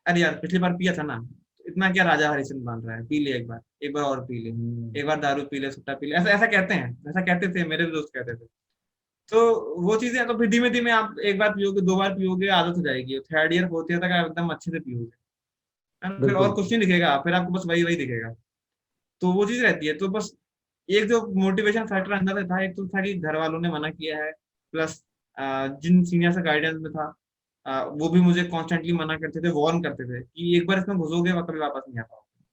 अरे यार पिछली बार पिया था ना, इतना क्या राजा हरिश्चंद्र बन रहा है, पी ले एक बार और पी ले, हम्म। एक बार दारू पी ले, सुट्टा पी ले, ऐसा ऐसा कहते हैं, ऐसा कहते थे मेरे भी दोस्त कहते थे। तो वो चीजें, तो फिर धीमे धीमे आप एक बार पियोगे, दो बार पियोगे, आदत हो जाएगी, थर्ड ईयर फोर्थ ईयर तक आप एकदम अच्छे से पियोगे, है ना? फिर और बिल्कुल। कुछ नहीं दिखेगा, फिर आपको बस वही वही दिखेगा। तो वो चीज रहती है। तो बस एक जो मोटिवेशन फैक्टर अंदर से था, एक तो था कि घर वालों ने मना किया है, प्लस जिन सीनियर से गाइडेंस में था, वो भी मुझे कॉन्स्टेंटली मना करते थे, वार्न करते थे कि एक बार इसमें घुसोगे कभी वापस नहीं आ पाओगे।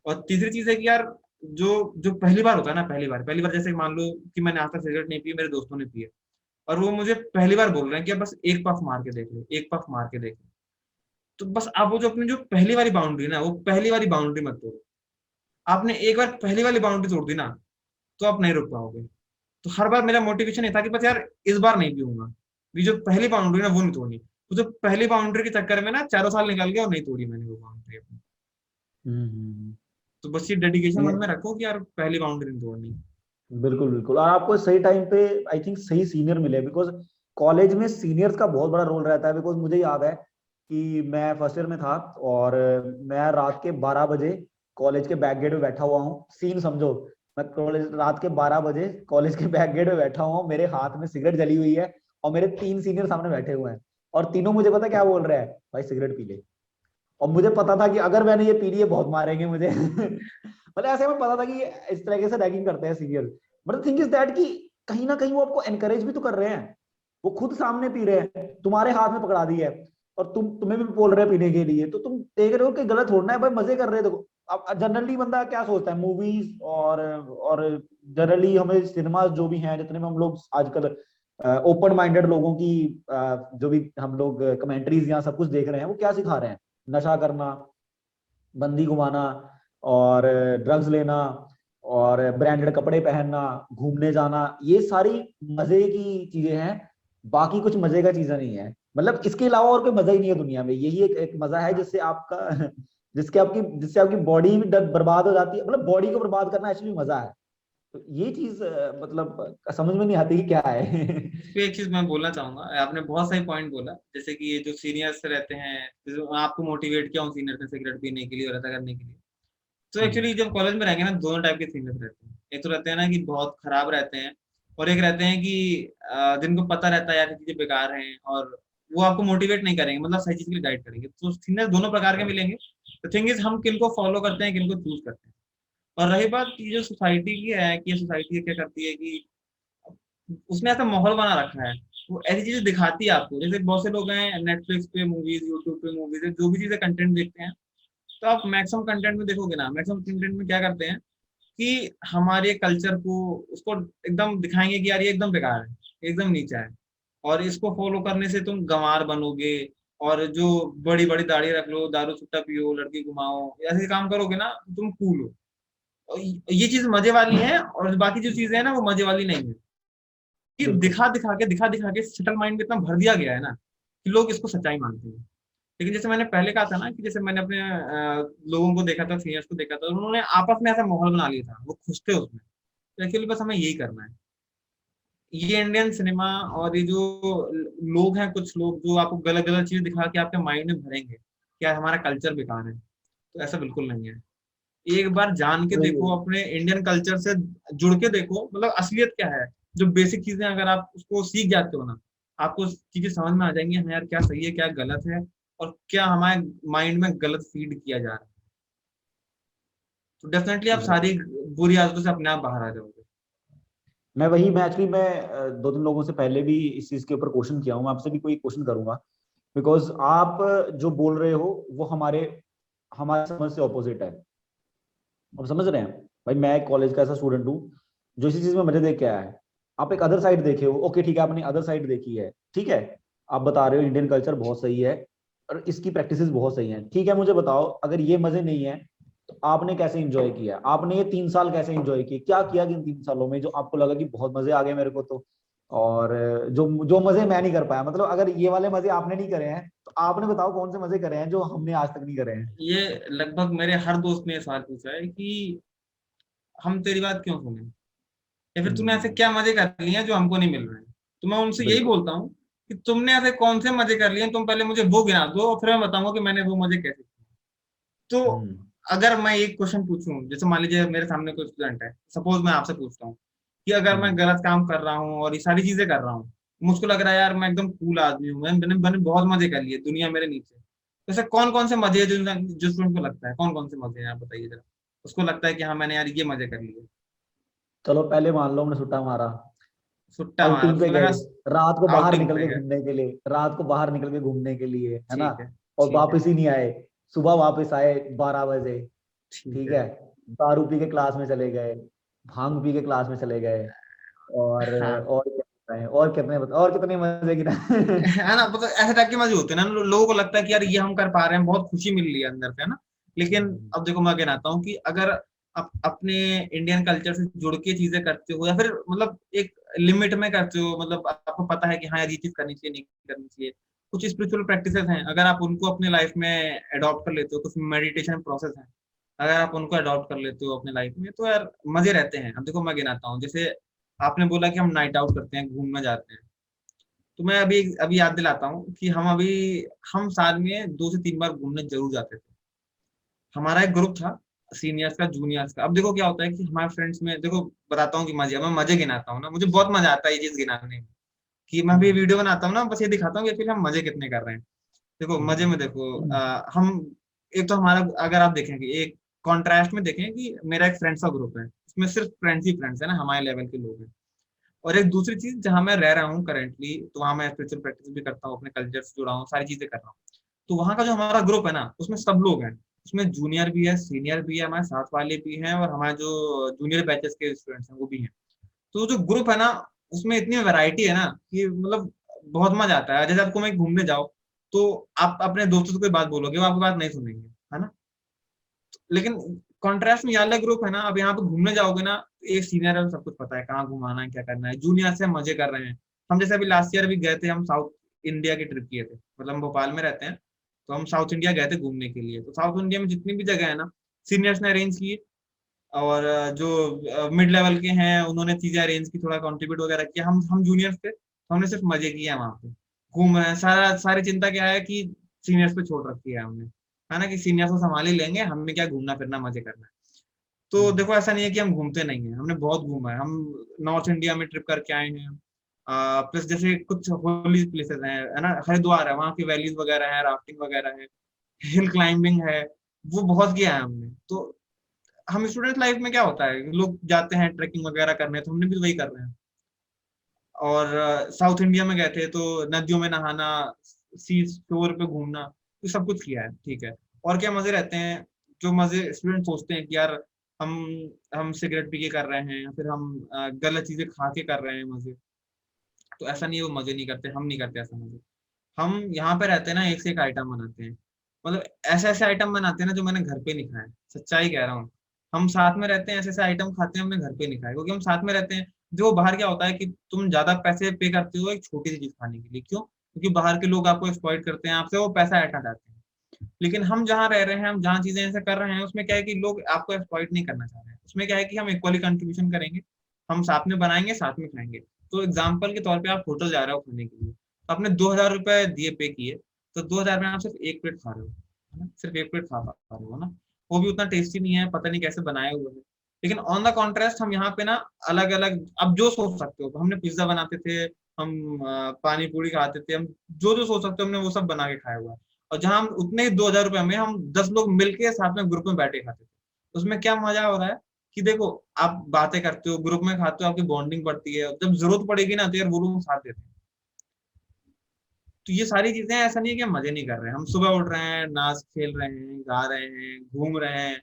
और तीसरी चीज है कि यार जो जो पहली बार होता है ना, पहली बार जैसे मान लो कि मैंने आज तक सिगरेट नहीं पी, मेरे दोस्तों ने पी है, और वो मुझे पहली बार बोल रहे हैं कि अब बस एक पफ मार के देख लो, एक पफ मार के देख लो। तो बस आप वो जो अपनी जो पहली वाली बाउंड्री ना, वो पहली वाली बाउंड्री मत तोड़ो। आपने एक बार पहली वाली बाउंड्री तोड़ दी ना, तो आप नहीं रुक पाओगे। तो हर बार मेरा मोटिवेशन ये था कि बस यार इस बार नहीं पीऊंगा, ये जो पहली बाउंड्री ना वो नहीं तोड़नी। तो जो पहली बाउंड्री के चक्कर में ना 4 साल निकल गया और नहीं तोड़ी मैंने वो बाउंड्री अपनी। हम्म। तो बस ये डेडिकेशन मन ये में रखो कि यार पहली बाउंड्री नहीं तोड़नी। बिल्कुल बिल्कुल, और आपको सही टाइम पे आई थिंक सही सीनियर मिले, बिकॉज कॉलेज में सीनियर्स का बहुत बड़ा रोल रहता है। बिकॉज मुझे याद है कि मैं फर्स्ट ईयर में था, और मैं रात के 12 बजे कॉलेज के बैक गेट पे बैठा हुआ हूँ, सीन समझो। मैं कॉलेज रात के 12 बजे कॉलेज के बैक गेट पे बैठा हुआ हूँ, मेरे हाथ में सिगरेट जली हुई है, और मेरे 3 सीनियर सामने बैठे हुए हैं, और तीनों मुझे पता क्या बोल रहे हैं, भाई सिगरेट पी ले। और मुझे पता था कि अगर मैंने ये पी ली है बहुत मारेंगे मुझे। मतलब ऐसे में पता था कि इस तरीके से रैगिंग करते हैं senior. But thing is that कि कहीं ना कहीं वो आपको एनकरेज भी तो कर रहे हैं, वो खुद सामने पी रहे हैं, तुम्हारे हाथ में पकड़ा दी है, और तुम्हें भी बोल रहे हैं पीने के लिए, तो तुम देख रहे हो कि गलत थोड़ना है भाई, मजे कर रहे हो। देखो अब जनरली बंदा क्या सोचता है, मूवीज और जनरली हमें सिनेमा जो भी हैं जितने में हम लोग आजकल ओपन माइंडेड लोगों की जो भी हम लोग कमेंट्रीज या सब कुछ देख रहे हैं, वो क्या सिखा रहे हैं? नशा करना, बंदी घुमाना, और ड्रग्स लेना, और ब्रांडेड कपड़े पहनना, घूमने जाना, ये सारी मजे की चीजें हैं। बाकी कुछ मजे का चीजें नहीं है, मतलब इसके अलावा और कोई मजा ही नहीं है दुनिया में। यही एक मजा है जिससे आपका जिससे आपकी बॉडी भी बर्बाद हो जाती है, मतलब बॉडी को बर्बाद करना एक्चुअली मजा है। तो ये चीज मतलब समझ में नहीं आती कि क्या है। इस पे एक चीज मैं बोलना चाहूंगा, आपने बहुत सही पॉइंट बोला, जैसे कि ये जो सीनियर्स रहते हैं, जैसे आपको मोटिवेट किया उन सीनियर ने सिगरेट पीने के लिए और ऐसा करने के लिए। तो हम्म। एक्चुअली जब कॉलेज में रहेंगे ना, दोनों टाइप के सीनियर्स रहते हैं। एक तो रहते हैं ना कि बहुत खराब रहते हैं, और एक रहते हैं कि जिनको पता रहता है यार ये चीजें बेकार हैं, और वो आपको मोटिवेट नहीं करेंगे, मतलब सही चीज के लिए गाइड करेंगे। तो सीनियर्स दोनों प्रकार के मिलेंगे। तो थिंग इज हम किनको फॉलो करते हैं, किनको चूज करते हैं। और रही बात ये जो सोसाइटी की है, कि ये सोसाइटी क्या करती है कि उसने ऐसा माहौल बना रखा है वो ऐसी चीजें दिखाती है आपको। जैसे बहुत से लोग हैं नेटफ्लिक्स पे मूवीज, यूट्यूब पे मूवीज, जो भी चीजें कंटेंट देखते हैं, तो आप मैक्सिमम कंटेंट में देखोगे ना, मैक्सिमम कंटेंट में क्या करते हैं कि हमारे कल्चर को, उसको एकदम दिखाएंगे कि यार ये एकदम बेकार है, एकदम नीचा है, और इसको फॉलो करने से तुम गंवार बनोगे, और जो बड़ी बड़ी दाढ़ी रख लो, दारू सुट्टा पियो, लड़की घुमाओ, ऐसे काम करोगे ना तुम कूल हो। और ये चीज मजे वाली है, और बाकी जो चीजें है ना वो मजे वाली नहीं है। ये बिल्कुल। दिखा दिखा के शटल माइंड में इतना भर दिया गया है ना कि लोग इसको सच्चाई मानते हैं। लेकिन जैसे मैंने पहले कहा था ना कि जैसे मैंने अपने लोगों को देखा था, सीनियर्स को देखा था, उन्होंने आपस में ऐसा माहौल बना लिया था, वो खुश थे उसमें। तो एक्चुअली बस हमें यही करना है। ये इंडियन सिनेमा और ये जो लोग हैं, कुछ लोग जो आपको गलत गलत चीजें दिखा के आपके माइंड में भरेंगे कि यार हमारा कल्चर बेकार है, तो ऐसा बिल्कुल नहीं है। एक बार जान के वही देखो, अपने इंडियन कल्चर से जुड़ के देखो, मतलब असलियत क्या है। जो बेसिक चीजें अगर आप उसको सीख जाते हो ना, आपको चीजें समझ में आ जाएंगी, हाँ यार क्या सही है क्या गलत है, और क्या हमारे माइंड में गलत फीड किया जा रहा है। तो डेफिनेटली आप है। सारी बुरी आदतों से अपने आप बाहर आ जाओगे। मैं एक्चुअली दो तीन लोगों से पहले भी इस चीज के ऊपर क्वेश्चन किया हूँ, मैं आपसे भी कोई क्वेश्चन करूंगा। बिकॉज आप जो बोल रहे हो वो हमारे हमारे समझ से ऑपोजिट है। आप समझ रहे हैं? भाई मैं एक कॉलेज का ऐसा स्टूडेंट हूँ जो इसी चीज में मजे देख के आया है। आप एक अदर साइड देखे हो, ओके ठीक है, आपने अदर साइड देखी है, ठीक है। आप बता रहे हो इंडियन कल्चर बहुत सही है और इसकी प्रैक्टिसेस बहुत सही हैं, ठीक है। मुझे बताओ, अगर ये मजे नहीं है तो आपने कैसे एंजॉय किया? आपने ये 3 साल कैसे एंजॉय किए? क्या किया कि इन 3 सालों में जो आपको लगा कि बहुत मजे आ गए मेरे को तो? और जो जो मजे मैं नहीं कर पाया, मतलब अगर ये वाले मजे आपने नहीं करे हैं तो आपने बताओ कौन से मजे करे हैं जो हमने आज तक नहीं करे हैं। ये लगभग मेरे हर दोस्त ने ये सवाल पूछा है कि हम तेरी बात क्यों सुने, या फिर तूने ऐसे हम्म। क्या मजे कर लिए हैं जो हमको नहीं मिल रहे हैं। तो मैं उनसे यही बिल्कुल। बोलता हूँ कि तुमने ऐसे कौन से मजे कर लिए हैं, तुम पहले मुझे वो गिना दो, और फिर मैं बताऊंगा कि मैंने वो मजे कैसे किए। तो हम्म। अगर मैं एक क्वेश्चन पूछूं, जैसे मान लीजिए मेरे सामने कोई स्टूडेंट है, सपोज मैं आपसे पूछता हूँ कि अगर मैं हम्म। गलत काम कर रहा हूँ और ये सारी चीजें कर रहा हूँ, मुझको लग रहा है यार मैं एकदम कूल आदमी हूँ, मैंने बहुत मजे कर लिए, दुनिया मेरे नीचे। तो ऐसे कौन कौन से मजे हैं जो स्टूडेंट को लगता है, कौन कौन से मजे हैं आप बताइए जरा। उसको लगता है कि हाँ मैंने यार ये मजे कर लिए। चलो पहले मान लो हमने सुट्टा मारा, सुट्टा मारा आउटिंग तो पे मैंने गए, कहा रात को बाहर आउटिंग निकल पे के गए। घूमने के लिए, रात को बाहर निकल के घूमने के लिए, है ना? ठीक है। और ठीक है। वापस ही नहीं आए, सुबह वापस आए 12 बजे, ठीक ठीक है। है। दारू पी के क्लास में चले गए, भांग पी के क्लास में चले गए, हाँ। और क्या बताएं, और कितने मजे की ना। है ना, मतलब ऐसे टाइप के मजे होते हैं ना, लोगों को लगता है कि यार ये हम कर पा रहे हैं, बहुत खुशी मिल रही है अंदर से, है ना। लेकिन अब देखो मैं कहना हूँ कि अगर आप अपने इंडियन कल्चर से जुड़ के चीजें करते हो, या फिर मतलब एक लिमिट में करते हो, मतलब आपको पता है कि हाँ यार ये चीज करनी चाहिए नहीं करनी चाहिए, कुछ स्पिरिचुअल प्रैक्टिसेस हैं, अगर आप उनको अपने लाइफ में अडॉप्ट कर लेते हो, कुछ मेडिटेशन प्रोसेस है, अगर आप उनको अडॉप्ट कर लेते हो अपने लाइफ में, तो यार मजे रहते हैं। अब देखो मैं गिनाता हूँ, जैसे आपने बोला कि हम नाइट आउट करते हैं, घूमने जाते हैं, तो मैं अभी अभी याद दिलाता हूँ कि हम साल में 2 से 3 बार घूमने जरूर जाते थे। हमारा एक ग्रुप था, सीनियर्स का जूनियर्स का। अब देखो क्या होता है कि हमारे फ्रेंड्स में देखो, बताता हूँ कि मैं मजे गिनाता हूँ ना, मुझे बहुत मजा आता है ये चीज गिनाने में, कि मैं भी वीडियो बनाता हूँ ना, बस ये दिखाता हूँ कि एक्चुअली हम मजे कितने कर रहे हैं। देखो मजे में देखो, हम एक तो हमारा, अगर आप देखेंगे एक कॉन्ट्रास्ट में देखें कि मेरा एक फ्रेंड्स का ग्रुप है, उसमें सिर्फ फ्रेंड्स ही फ्रेंड्स है ना, हमारे लेवल के लोग हैं। और एक दूसरी चीज, जहां मैं रह रहा हूँ करेंटली, तो वहां मैं स्पिरिचुअल प्रैक्टिस भी करता हूँ, अपने कल्चर से जुड़ा हूँ, सारी चीजें कर रहा हूँ। तो वहां का जो हमारा ग्रुप है ना, उसमें सब लोग हैं, उसमें जूनियर भी है, सीनियर भी है, हमारे साथ वाले भी हैं, और हमारे जो जूनियर बैचेस के स्टूडेंट्स हैं वो भी हैं। तो जो ग्रुप है ना, उसमें इतनी वैरायटी है ना कि मतलब बहुत मजा आता है। जैसे आपको मैं घूमने जाओ, तो आप अपने दोस्तों से कोई बात बोलोगे, वो आपकी बात नहीं सुनेंगे, है ना। लेकिन कॉन्ट्रास्ट में ये वाला ग्रुप है ना, अब यहाँ पे घूमने जाओगे ना, एक सीनियर है, सब कुछ पता है, कहाँ घुमाना है क्या करना है, जूनियर से हम मजे कर रहे हैं। हम जैसे अभी लास्ट ईयर भी गए थे, हम साउथ इंडिया की ट्रिप किए थे, मतलब हम भोपाल में रहते हैं, तो हम साउथ इंडिया गए थे घूमने के लिए। तो साउथ इंडिया में जितनी भी जगह है ना, सीनियर्स ने अरेंज की, और जो मिड लेवल के हैं उन्होंने चीजें अरेंज की, थोड़ा कंट्रीब्यूट वगैरह किया। हम जूनियर्स थे, तो हमने सिर्फ मजे किए हैं वहां पे, घूम रहे हैं। सारी चिंता क्या है कि सीनियर्स पे छोड़ रखी है हमने, है ना, कि सीनियर्स को संभाल ही लेंगे, हमें क्या घूमना फिरना मजे करना है। तो देखो ऐसा नहीं है कि हम घूमते नहीं है, हमने बहुत घूमा है। हम नॉर्थ इंडिया में ट्रिप करके आए हैं, प्लस जैसे कुछ होली प्लेसेस हैं, है ना, हरिद्वार है, वहाँ की वैलीज वगैरह है, राफ्टिंग वगैरह है, हिल क्लाइंबिंग है, वो बहुत किया है हमने। तो हम स्टूडेंट लाइफ में क्या होता है, लोग जाते हैं ट्रैकिंग वगैरह करने, तो हमने भी वही कर रहे हैं। और साउथ इंडिया में गए थे तो नदियों में नहाना, सी शोर पे घूमना, तो सब कुछ किया है, ठीक है। और क्या मजे रहते हैं, जो मजे स्टूडेंट सोचते हैं कि यार हम हम सिगरेट पी के कर रहे हैं, या फिर हम गलत चीजें खा के कर रहे हैं मजे, तो ऐसा नहीं है, वो मजे नहीं करते, हम नहीं करते ऐसा मजे। हम यहाँ पे रहते हैं ना, एक से एक आइटम बनाते हैं, मतलब ऐसे ऐसे आइटम बनाते हैं ना जो मैंने घर पे नहीं खाए, सच्चाई कह रहा हूँ। हम साथ में रहते हैं, ऐसे ऐसे आइटम खाते हैं हमने घर पे नहीं खाए, क्योंकि हम साथ में रहते हैं। जो बाहर क्या होता है कि तुम ज्यादा पैसे पे करते हो एक छोटी सी चीज खाने के लिए, क्यों? क्योंकि बाहर के लोग आपको एक्सप्लॉइट करते हैं, आपसे वो पैसा ऐंठना चाहते हैं। लेकिन हम जहाँ रह रहे हैं, हम जहाँ चीजें ऐसे कर रहे हैं, उसमें क्या है कि लोग आपको एक्सप्लॉइट नहीं करना चाह रहे हैं, उसमें क्या है कि हम इक्वली कंट्रीब्यूशन करेंगे, हम साथ में बनाएंगे, साथ में खाएंगे। तो एग्जाम्पल के तौर पे आप होटल जा रहे हो खाने के लिए, तो आपने 2,000 रुपए दिए, पे किए, तो 2,000 में आप सिर्फ एक प्लेट खा रहे हो, है ना, सिर्फ एक प्लेट खा पा रहे हो ना। वो भी उतना टेस्टी नहीं है, पता नहीं कैसे बनाए हुए हैं। लेकिन ऑन द कॉन्ट्रास्ट हम यहाँ पे ना अलग अलग, अब जो सोच सकते हो, हमने पिज्जा बनाते थे, हम पानी पूरी खाते थे, हम जो जो सोच सकते हो हमने वो सब बना के खाया हुआ है। और जहां हम उतने ही 2,000 रुपए में हम 10 लोग मिलके साथ में ग्रुप में बैठे खाते थे, उसमें क्या मजा हो रहा है कि देखो, आप बातें करते हो, ग्रुप में खाते हो, आपकी बॉन्डिंग बढ़ती है, जब जरूरत पड़ेगी ना तो यार वो लोग साथ देते हैं। तो ये सारी चीजें, ऐसा नहीं है कि हम मजे नहीं कर रहे हैं, हम सुबह उठ रहे हैं, नाच खेल रहे हैं, गा रहे हैं, घूम रहे हैं,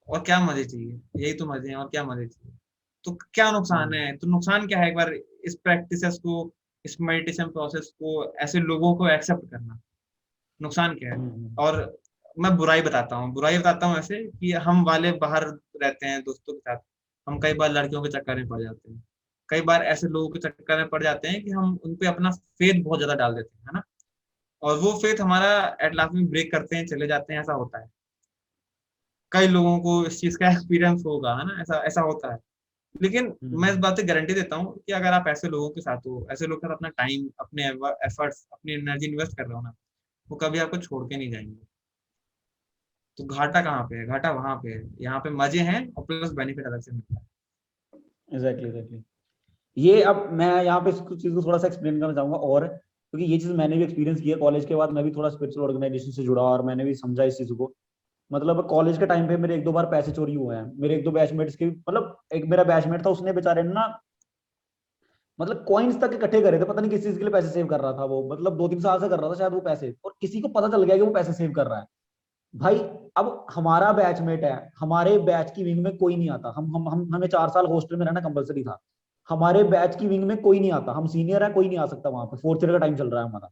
और क्या मजे चाहिए? यही तो मजे हैं, और क्या मजे चाहिए? तो क्या नुकसान हम्म, है? तो नुकसान क्या है, एक बार इस प्रैक्टिसेस को, इस मेडिटेशन प्रोसेस को, ऐसे लोगों को एक्सेप्ट करना, नुकसान क्या है? हम्म, और मैं बुराई बताता हूँ, बुराई बताता हूँ ऐसे कि हम वाले बाहर रहते हैं दोस्तों के साथ, हम कई बार लड़कियों के चक्कर में पड़ जाते हैं, कई बार ऐसे लोगों के चक्कर में पड़ जाते हैं कि हम उन पे अपना फेथ बहुत ज्यादा डाल देते हैं, है ना, और वो फेथ हमारा एट लास्ट में ब्रेक करते हैं, चले जाते हैं, ऐसा होता है। कई लोगों को इस चीज का एक्सपीरियंस होगा, है ना, ऐसा ऐसा होता है। लेकिन मैं इस हम्म। बात से गारंटी देता हूँ कि अगर आप ऐसे लोगों के साथ हो, ऐसे लोगों के साथ अपना टाइम, अपने एफर्ट्स, अपनी एनर्जी इन्वेस्ट कर रहे हो ना, वो कभी आपको छोड़ के नहीं जाएंगे। तो घाटा कहाँ पे है? घाटा वहां पे है, यहाँ पे मजे हैं और प्लस बेनिफिट अलग से मिलता है। Exactly exactly. ये अब मैं यहाँ पे इस चीज को थोड़ा सा एक्सप्लेन करना चाहूंगा, और क्योंकि ये चीज मैंने भी एक्सपीरियंस किया कॉलेज के बाद, मैं भी थोड़ा स्पिरिचुअल ऑर्गेनाइजेशन से जुड़ा और मैंने भी समझा इस चीज को। मतलब कॉलेज के टाइम पे मेरे एक दो बार पैसे चोरी हुए हैं, मेरे एक दो बैचमेट्स के, मतलब एक मेरा बैचमेट था, उसने बेचारे ने ना, मतलब कॉइन्स तक इकट्ठे करे थे, पता नहीं किस चीज के लिए पैसे सेव कर रहा था वो, मतलब 2-3 साल से कर रहा था शायद वो पैसे, और किसी को पता चल गया कि वो पैसे सेव कर रहा है। भाई, अब हमारा बैचमेट है, हमारे बैच की विंग में कोई नहीं आता, हम हमें 4 साल हॉस्टल में रहना कंपलसरी था। हमारे बैच की विंग में कोई नहीं आता, हम सीनियर है, कोई नहीं आ सकता वहां पे, फोर्थ ईयर का टाइम चल रहा है हमारा।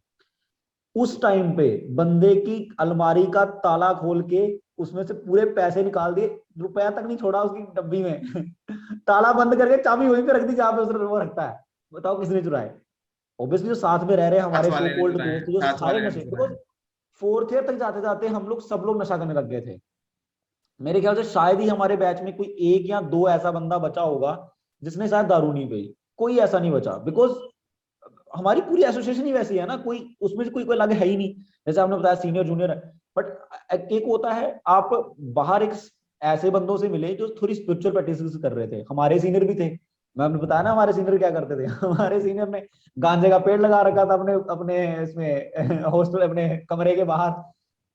उस टाइम पे बंदे की अलमारी का ताला खोल के उसमें से पूरे पैसे निकाल दिए, रुपया तक नहीं छोड़ा उसकी डब्बी में। ताला बंद करके चाबी वहीं पे रख दी जहां पे उसने वो रखता है। बताओ किसने चुराए? ऑब्वियसली जो साथ में रह रहे हैं साथ हमारे सो वाले ने कोल्ड चुराए दोस्त, हैं, जो साथ सारे वाले ने नशे, चुराए बिकॉज हैं। फोर्थ ईयर तक जाते जाते हम लोग सब लोग नशा करने लग गए थे। मेरे ख्याल से शायद ही हमारे बैच में कोई एक या दो ऐसा बंदा बचा होगा जिसने शायद दारू नहीं पी, कोई ऐसा नहीं बचा, बिकॉज हमारी पूरी एसोसिएशन ही वैसी है ना, कोई उसमें से कोई कोई अलग है ही नहीं। जैसे आपने बताया सीनियर जूनियर है, बट एक होता है आप बाहर एक ऐसे बंदों से मिले जो थोड़ी स्पिरिचुअल प्रैक्टिस कर रहे थे, हमारे सीनियर भी थे। मैं आपने बताया ना हमारे सीनियर क्या करते थे। हमारे सीनियर ने गांजे का पेड़ लगा रखा था अपने अपने इसमें हॉस्टल अपने कमरे के बाहर।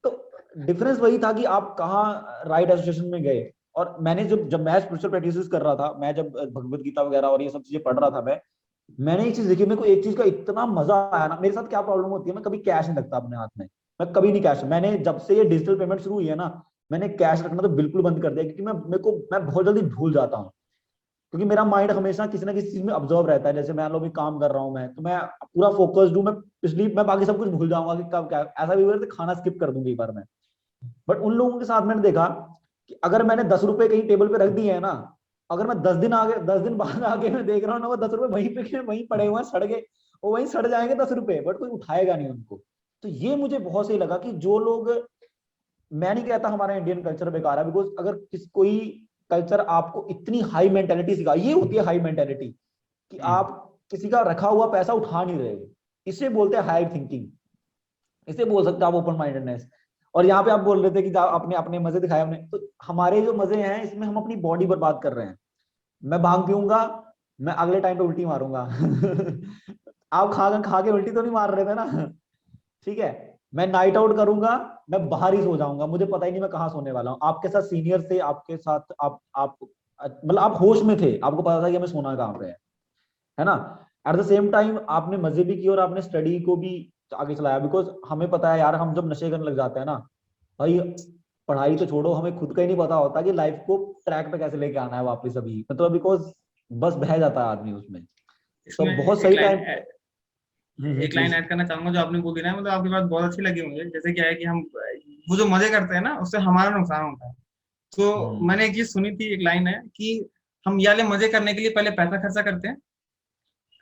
तो डिफरेंस वही था कि आप कहाँ राइट एसोसिएशन में गए। और मैंने जब जब मैं स्पिरिचुअल प्रैक्टिस कर रहा था, मैं जब भगवत गीता वगैरह और ये सब चीजें पढ़ रहा था, मैंने एक चीज देखी, मेरे को एक चीज का इतना मजा आया ना। मेरे साथ क्या प्रॉब्लम होती है, मैं कभी कैश नहीं रखता अपने हाथ में, मैं कभी नहीं कैश, मैंने जब से ये डिजिटल पेमेंट शुरू हुई है ना, मैंने कैश रखना तो बिल्कुल बंद कर दिया, क्योंकि मैं बहुत जल्दी भूल जाता हूँ। क्योंकि मेरा माइंड हमेशा किसी ना किसी चीज में ऑब्जर्व रहता है, जैसे मान लो भी काम कर रहा हूँ मैं, तो मैं पूरा फोकस्ड हूँ, मैं बाकी सब कुछ भूल जाऊंगा कि कब क्या, ऐसा भी हुआ है तो खाना स्किप कर दूंगी एक बार मैं। बट उन लोगों के साथ मैंने देखा कि अगर मैंने 10 रुपए कहीं टेबल पे रख दिए है ना, अगर मैं 10 दिन बाद आके मैं देख रहा हूँ ना, वो 10 रुपए वहीं पे वहीं पड़े हुए हैं, सड़ गए, वो वहीं सड़ जाएंगे 10 रुपए, बट कोई उठाएगा नहीं उनको। तो ये मुझे बहुत सही लगा कि जो लोग, मैं नहीं कहता हमारा इंडियन कल्चर बेकार है, बिकॉज अगर कोई कल्चर आपको इतनी हाई मेंटेलिटी सिखा, ये होती है हाई मेंटेलिटी, कि हम्म। आप किसी का रखा हुआ पैसा उठा नहीं रहे, इसे बोलते हैं हाई थिंकिंग, इसे बोल सकते हैं आप ओपन माइंडेडनेस। और यहाँ पे आप बोल रहे थे कि अपने अपने मजे दिखाए हमने, तो हमारे जो मजे हैं इसमें हम अपनी बॉडी बर्बाद कर रहे हैं। मैं भांग पीऊंगा, मैं अगले टाइम पे उल्टी मारूंगा। आप खा खा के उल्टी तो नहीं मार रहे थे ना? ठीक है। मैं नाइट आउट करूंगा, मैं बाहर ही सो जाऊंगा, मुझे पता ही नहीं मैं कहाँ सोने वाला हूँ। आपके साथ सीनियर थे, आपके साथ आप मतलब आप होश में थे, आपको पता था कि हमें सोना कहाँ पे है ना? एट द सेम टाइम आपने मजे भी किए और आपने स्टडी को भी आगे चलाया, बिकॉज हमें पता है यार, हम जब नशे करने लग जाते हैं ना भाई, पढ़ाई तो छोड़ो, हमें खुद का ही नहीं पता होता कि लाइफ को ट्रैक पे कैसे लेके आना है वापस अभी, मतलब बिकॉज बस बह जाता है आदमी उसमें। तो इसमें बहुत सही टाइम। एक लाइन प्लीज। ऐड करना चाहूंगा जो आपने बोल दी ना, मतलब आपकी बात बहुत अच्छी लगी मुझे। जैसे क्या है कि हम वो जो मजे करते हैं ना, उससे हमारा नुकसान होता है। तो मैंने एक चीज सुनी थी, एक लाइन है कि हम याले मजे करने के लिए पहले पैसा खर्चा करते हैं,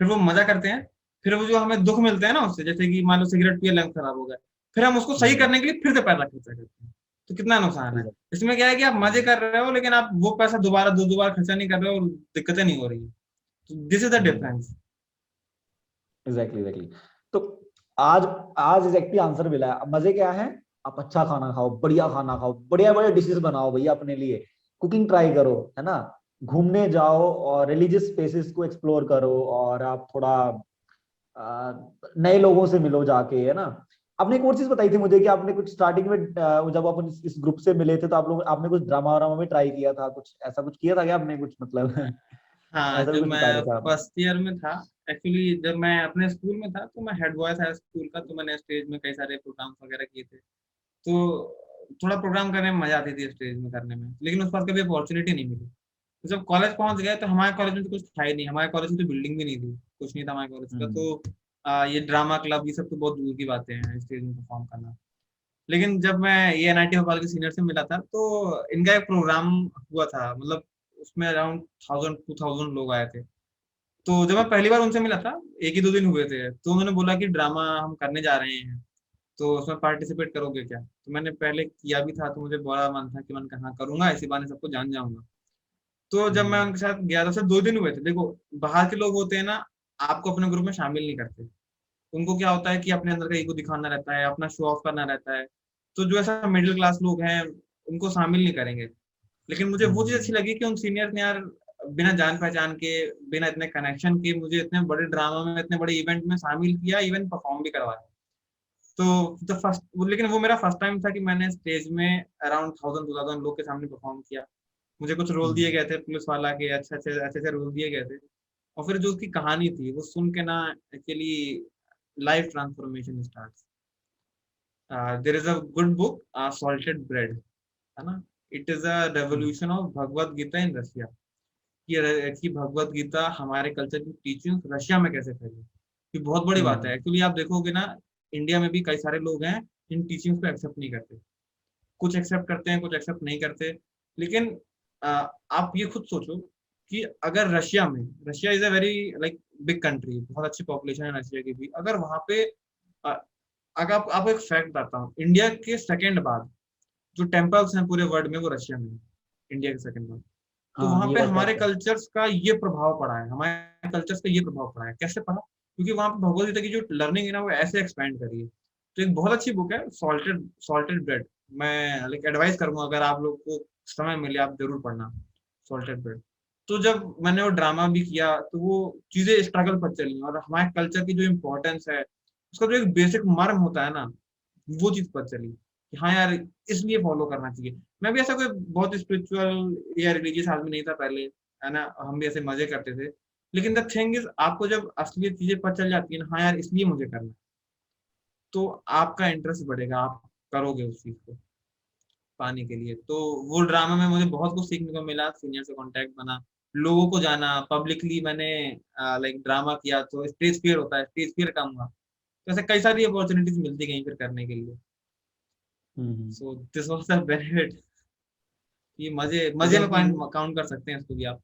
फिर वो मजा करते हैं, फिर वो जो हमें दुख मिलते हैं ना उससे, जैसे कि मान लो सिगरेट पिए लंग खराब हो गया, फिर हम उसको सही करने के लिए फिर से पैसा खर्चा करते हैं। तो कितना नुकसान है। इसमें क्या है कि आप मजे कर रहे हो, लेकिन आप वो पैसा दोबारा दोबारा खर्चा नहीं कर रहे हो और दिक्कतें नहीं हो रही है। तो this is the difference. Exactly exactly. तो आज आज एग्जैक्टली आंसर मिला है। अब मजे क्या है, आप अच्छा खाना खाओ, बढ़िया खाना खाओ, बढ़िया बढ़िया डिशेस बनाओ भैया अपने लिए, कुकिंग ट्राई करो, है ना, घूमने जाओ और रिलीजियस स्पेसेस को एक्सप्लोर करो, और आप थोड़ा नए लोगों से मिलो जाके, है ना। आपने एक और चीज बताई थी मुझे कि आपने कुछ स्टार्टिंग में जब आप इस ग्रुप से मिले थे तो आप लोग आपने कुछ ड्रामा वामा में ट्राई किया था, कुछ ऐसा कुछ किया था क्या आपने कुछ, मतलब हाँ, ऐसा भी जब कुछ बता मैं रहे थे आप। फर्स्ट ईयर में था, एक्चुअली जब मैं अपने स्कूल में था तो मैं हेड बॉय था स्कूल का, तो मैंने स्टेज में कई सारे प्रोग्राम्स वगैरह किए थे। तो थोड़ा प्रोग्राम करने में मजा आती थी स्टेज में करने में, लेकिन उस पास कभी अपॉर्चुनिटी नहीं मिली। तो जब कॉलेज पहुंच गए तो हमारे कॉलेज में तो कुछ था ही नहीं, हमारे कॉलेज में तो बिल्डिंग भी नहीं थी, कुछ नहीं था हमारे कॉलेज का। हम्म तो ये ड्रामा क्लब ये सब तो बहुत दूर की बातें हैं स्टेज में परफॉर्म करना। लेकिन जब मैं ये एनआईटी भोपाल के सीनियर से मिला था तो इनका एक प्रोग्राम हुआ था, मतलब उसमें अराउंड 1000 2000 लोग आए थे। तो जब मैं पहली बार उनसे मिला था, एक ही दो दिन हुए थे, तो उन्होंने बोला कि ड्रामा हम करने जा रहे हैं, तो उसमें पार्टिसिपेट करोगे क्या। तो मैंने पहले किया भी था, तो मुझे बड़ा मन था कि मैंने कहा हाँ करूंगा, इसी बहाने सबको जान जाऊंगा। तो जब मैं हम्म उनके साथ गया था, सिर्फ 2 दिन हुए थे। देखो, बाहर के लोग होते हैं ना, आपको अपने ग्रुप में शामिल नहीं करते। उनको क्या होता है कि अपने अंदर का ईगो दिखाना रहता है, अपना शो ऑफ करना रहता है। तो जो ऐसा मिडिल क्लास लोग हैं, उनको शामिल नहीं करेंगे। लेकिन मुझे वो चीज अच्छी हम्म लगी कि उन सीनियर ने यार बिना जान पहचान के, बिना इतने कनेक्शन के मुझे इतने बड़े ड्रामा में, इतने बड़े इवेंट में शामिल किया, इवन परफॉर्म भी करवाया। तो द फर्स्ट, लेकिन वो मेरा फर्स्ट टाइम था कि मैंने स्टेज में अराउंड 1000 2000 लोग के सामने परफॉर्म किया। मुझे कुछ रोल दिए हम्म गए थे पुलिस वाला के, अच्छे अच्छे रोल दिए गए थे। और फिर जो उसकी कहानी थी वो सुन के ना, actually life transformation start. There is a good book, salted bread, है ना। It is a revolution of Bhagavad Gita in Russia. कि भगवत गीता हमारे कल्चर की टीचिंग रशिया में कैसे फैली, ये बहुत बड़ी बात है। हम्म एक्चुअली आप देखोगे ना, इंडिया में भी कई सारे लोग हैं इन टीचिंग्स को एक्सेप्ट नहीं करते। कुछ एक्सेप्ट करते हैं, कुछ एक्सेप्ट नहीं करते। लेकिन आप ये खुद सोचो कि अगर रशिया में, Russia is a very like big country, बहुत अच्छी पॉपुलेशन है रशिया की भी, अगर वहां पे अ, अगर आपको एक फैक्ट बताता हूँ, इंडिया के सेकंड बाद जो टेम्पल्स हैं पूरे वर्ल्ड में वो रशिया में है, इंडिया के सेकंड बाद। तो हाँ वहां ये पे बात हमारे फैक्ट है। कल्चर्स का ये प्रभाव पड़ा है, हमारे कल्चर्स का ये प्रभाव पड़ा है। कैसे पड़ा? क्योंकि वहां पे भगवत गीता की जो लर्निंग है ना, वो ऐसे एक्सपैंड करी है। तो एक बहुत अच्छी बुक है, सॉल्टेड सॉल्टेड ब्रेड। मैं लाइक एडवाइस करूंगा, अगर आप लोग को समय मिले आप जरूर पढ़ना सॉल्टेड ब्रेड। तो जब मैंने वो ड्रामा भी किया तो वो चीजें स्ट्रगल पर चली, और हमारे कल्चर की जो इम्पोर्टेंस है, उसका जो एक बेसिक मर्म होता है ना, वो चीज पता चली कि हाँ यार, इसलिए फॉलो करना चाहिए। मैं भी ऐसा कोई बहुत स्पिरिचुअल या रिलीजियस आदमी नहीं था पहले, है ना, हम भी ऐसे मजे करते थे। लेकिन द थिंग इज, आपको जब असली चीजें पता चल जाती है ना, हाँ यार इसलिए मुझे करना है, तो आपका इंटरेस्ट बढ़ेगा, आप करोगे उस चीज को पाने के लिए। तो वो ड्रामा में मुझे बहुत कुछ सीखने को मिला, सीनियर से कांटेक्ट बना, लोगों को जाना पब्लिकली। मैंने लाइक ड्रामा किया तो स्टेज फियर होता है, स्टेज फियर कम हुआ। तो ऐसे कई सारी अपॉर्चुनिटीज मिलती गई फिर करने के लिए। So this was the benefit. ये मजे मजे में एग्जैक्टली। काउंट कर सकते हैं इसको भी आप।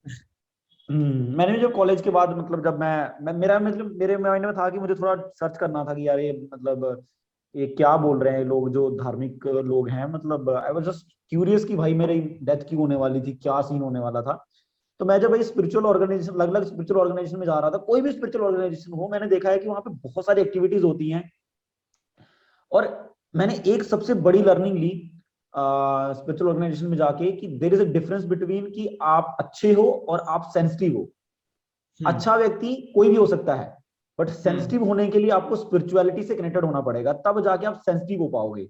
मैंने भी जब कॉलेज के बाद, मतलब जब मैं मेरा मतलब मेरे माइंड में था कि मुझे थोड़ा सर्च करना था कि यार ये मतलब ये क्या बोल रहे हैं लोग जो धार्मिक लोग हैं, मतलब आई वाज जस्ट क्यूरियस कि भाई मेरी डेथ क्यों होने वाली थी, क्या सीन होने वाला था। तो मैं जब स्पिरिचुअल ऑर्गेनाइजेशन, अलग अलग स्पिरिचुअल ऑर्गेनाइजेशन में जा रहा था, कोई भी स्पिरिचुअल ऑर्गेनाइजेशन हो, मैंने देखा है कि वहाँ पे बहुत सारी एक्टिविटीज होती हैं। और मैंने एक सबसे बड़ी लर्निंग ली स्पिरिचुअल ऑर्गेनाइजेशन में जाके कि देर इज अ डिफरेंस बिटवीन कि आप अच्छे हो और आप सेंसिटिव हो। हम्म। अच्छा व्यक्ति कोई भी हो सकता है, बट हम्म। सेंसिटिव होने के लिए आपको स्पिरिचुअलिटी से कनेक्टेड होना पड़ेगा, तब जाके आप सेंसिटिव हो पाओगे।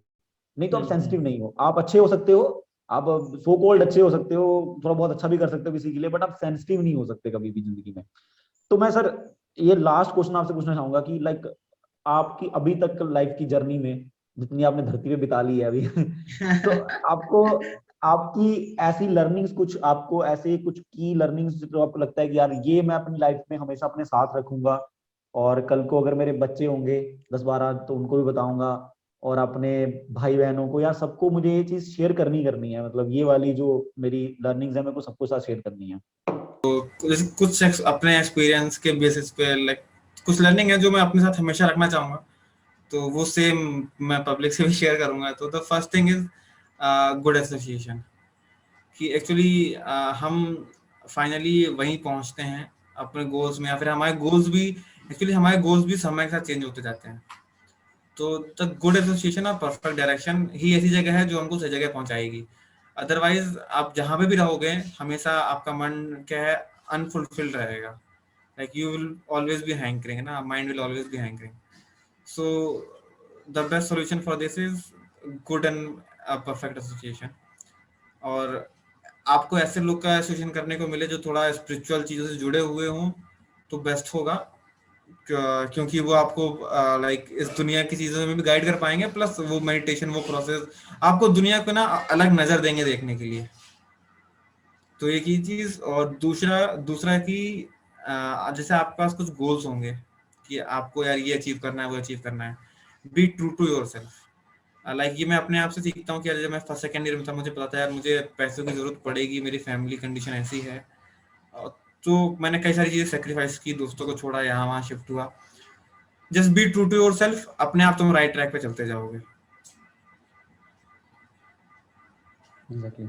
नहीं तो आप हम्म। सेंसिटिव नहीं हो। आप अच्छे हो सकते हो, आप सो कॉल्ड अच्छे हो सकते हो, थोड़ा बहुत अच्छा भी कर सकते हो किसी के लिए, बट आप सेंसिटिव नहीं हो सकते कभी भी जिंदगी में। तो मैं सर ये लास्ट क्वेश्चन आपसे पूछना चाहूंगा कि लाइक आपकी अभी तक लाइफ की जर्नी में जितनी आपने धरती पे बिता ली है अभी तो आपको आपकी ऐसी लर्निंग्स कुछ, आपको ऐसे कुछ की लर्निंग्स जो आपको लगता है कि यार ये मैं अपनी लाइफ में हमेशा अपने साथ रखूंगा, और कल को अगर मेरे बच्चे होंगे 10-12 तो उनको भी बताऊंगा, और अपने भाई बहनों को, यार सबको मुझे ये चीज शेयर करनी है, मतलब ये वाली जो मेरी लर्निंग्स है मेरे को सबको साथ शेयर करनी है। जैसे कुछ अपने एक्सपीरियंस के बेसिस पे लाइक कुछ लर्निंग है जो मैं अपने साथ हमेशा रखना चाहूंगा, तो वो सेम मैं पब्लिक से भी शेयर करूंगा। तो the first thing is good association, कि एक्चुअली हम फाइनली वहीं पहुंचते हैं अपने गोल्स में, या फिर हमारे गोल्स भी, एक्चुअली हमारे गोल्स भी समय के साथ चेंज होते जाते हैं। तो द गुड एसोसिएशन और परफेक्ट डायरेक्शन ही ऐसी जगह है जो हमको सही जगह पहुंचाएगी। अदरवाइज आप जहां पे भी रहोगे हमेशा आपका मन क्या है, अनफुलफिल्ड रहेगा। Like you will always be hankering, है ना, mind will always be hankering. So the best solution for this is good and perfect association. और आपको ऐसे लोग का एसोसिएशन करने को मिले जो थोड़ा स्पिरिचुअल चीजों से जुड़े हुए हों तो बेस्ट होगा। क्योंकि वो आपको लाइक इस दुनिया की चीजों में भी गाइड कर पाएंगे, प्लस वो मेडिटेशन वो प्रोसेस आपको दुनिया को ना अलग नजर देंगे देखने के लिए। तो एक ही चीज, और दूसरा दूसरा कि जैसे आपके पास कुछ गोल्स होंगे कि आपको यार ये अचीव करना है वो अचीव करना है, be true to yourself. Like ये मैं अपने आप से सीखता हूँ कि जब मैं फर्स्ट सेकेंड ईयर में था मुझे पता था यार मुझे पैसों की जरूरत पड़ेगी, मेरी फैमिली कंडीशन ऐसी है। तो मैंने कई सारी चीजें सेक्रीफाइस की, दोस्तों को छोड़ा, यहाँ वहाँ शिफ्ट हुआ। Just be true to yourself, अपने आप तुम राइट ट्रैक पे चलते जाओगे। एग्जैक्टली।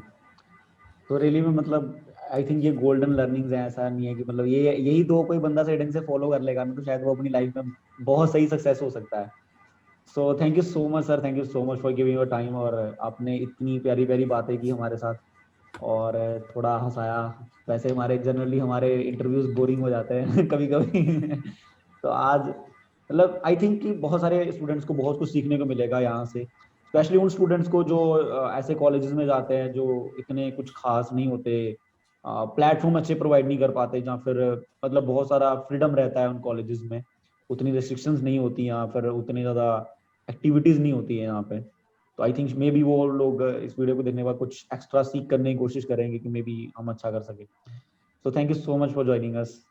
तो रियली में मतलब आई थिंक ये गोल्डन लर्निंग्स हैं, ऐसा नहीं है कि मतलब ये यही दो कोई बंदा सही ढंग से फॉलो कर लेगा ना तो शायद वो अपनी लाइफ में बहुत सही सक्सेस हो सकता है। So thank you so much sir, thank you so much for giving your time, और आपने इतनी प्यारी प्यारी बातें की हमारे साथ और थोड़ा हंसाया। वैसे हमारे जनरली हमारे इंटरव्यूज बोरिंग हो जाते हैं कभी कभी तो आज मतलब आई थिंक कि बहुत सारे स्टूडेंट्स को बहुत कुछ सीखने को मिलेगा यहाँ से, स्पेशली उन स्टूडेंट्स को जो ऐसे कॉलेजेस में जाते हैं जो इतने कुछ खास नहीं होते, प्लेटफॉर्म अच्छे प्रोवाइड नहीं कर पाते, जहाँ फिर मतलब बहुत सारा फ्रीडम रहता है उन कॉलेजेस में, उतनी रिस्ट्रिक्शंस नहीं होती यहाँ, फिर उतनी ज़्यादा एक्टिविटीज़ नहीं होती है यहाँ पे। तो आई थिंक मे बी वो लोग इस वीडियो को देखने के बाद कुछ एक्स्ट्रा सीख करने की कोशिश करेंगे कि मे बी हम अच्छा कर सके। So thank you so much for joining us.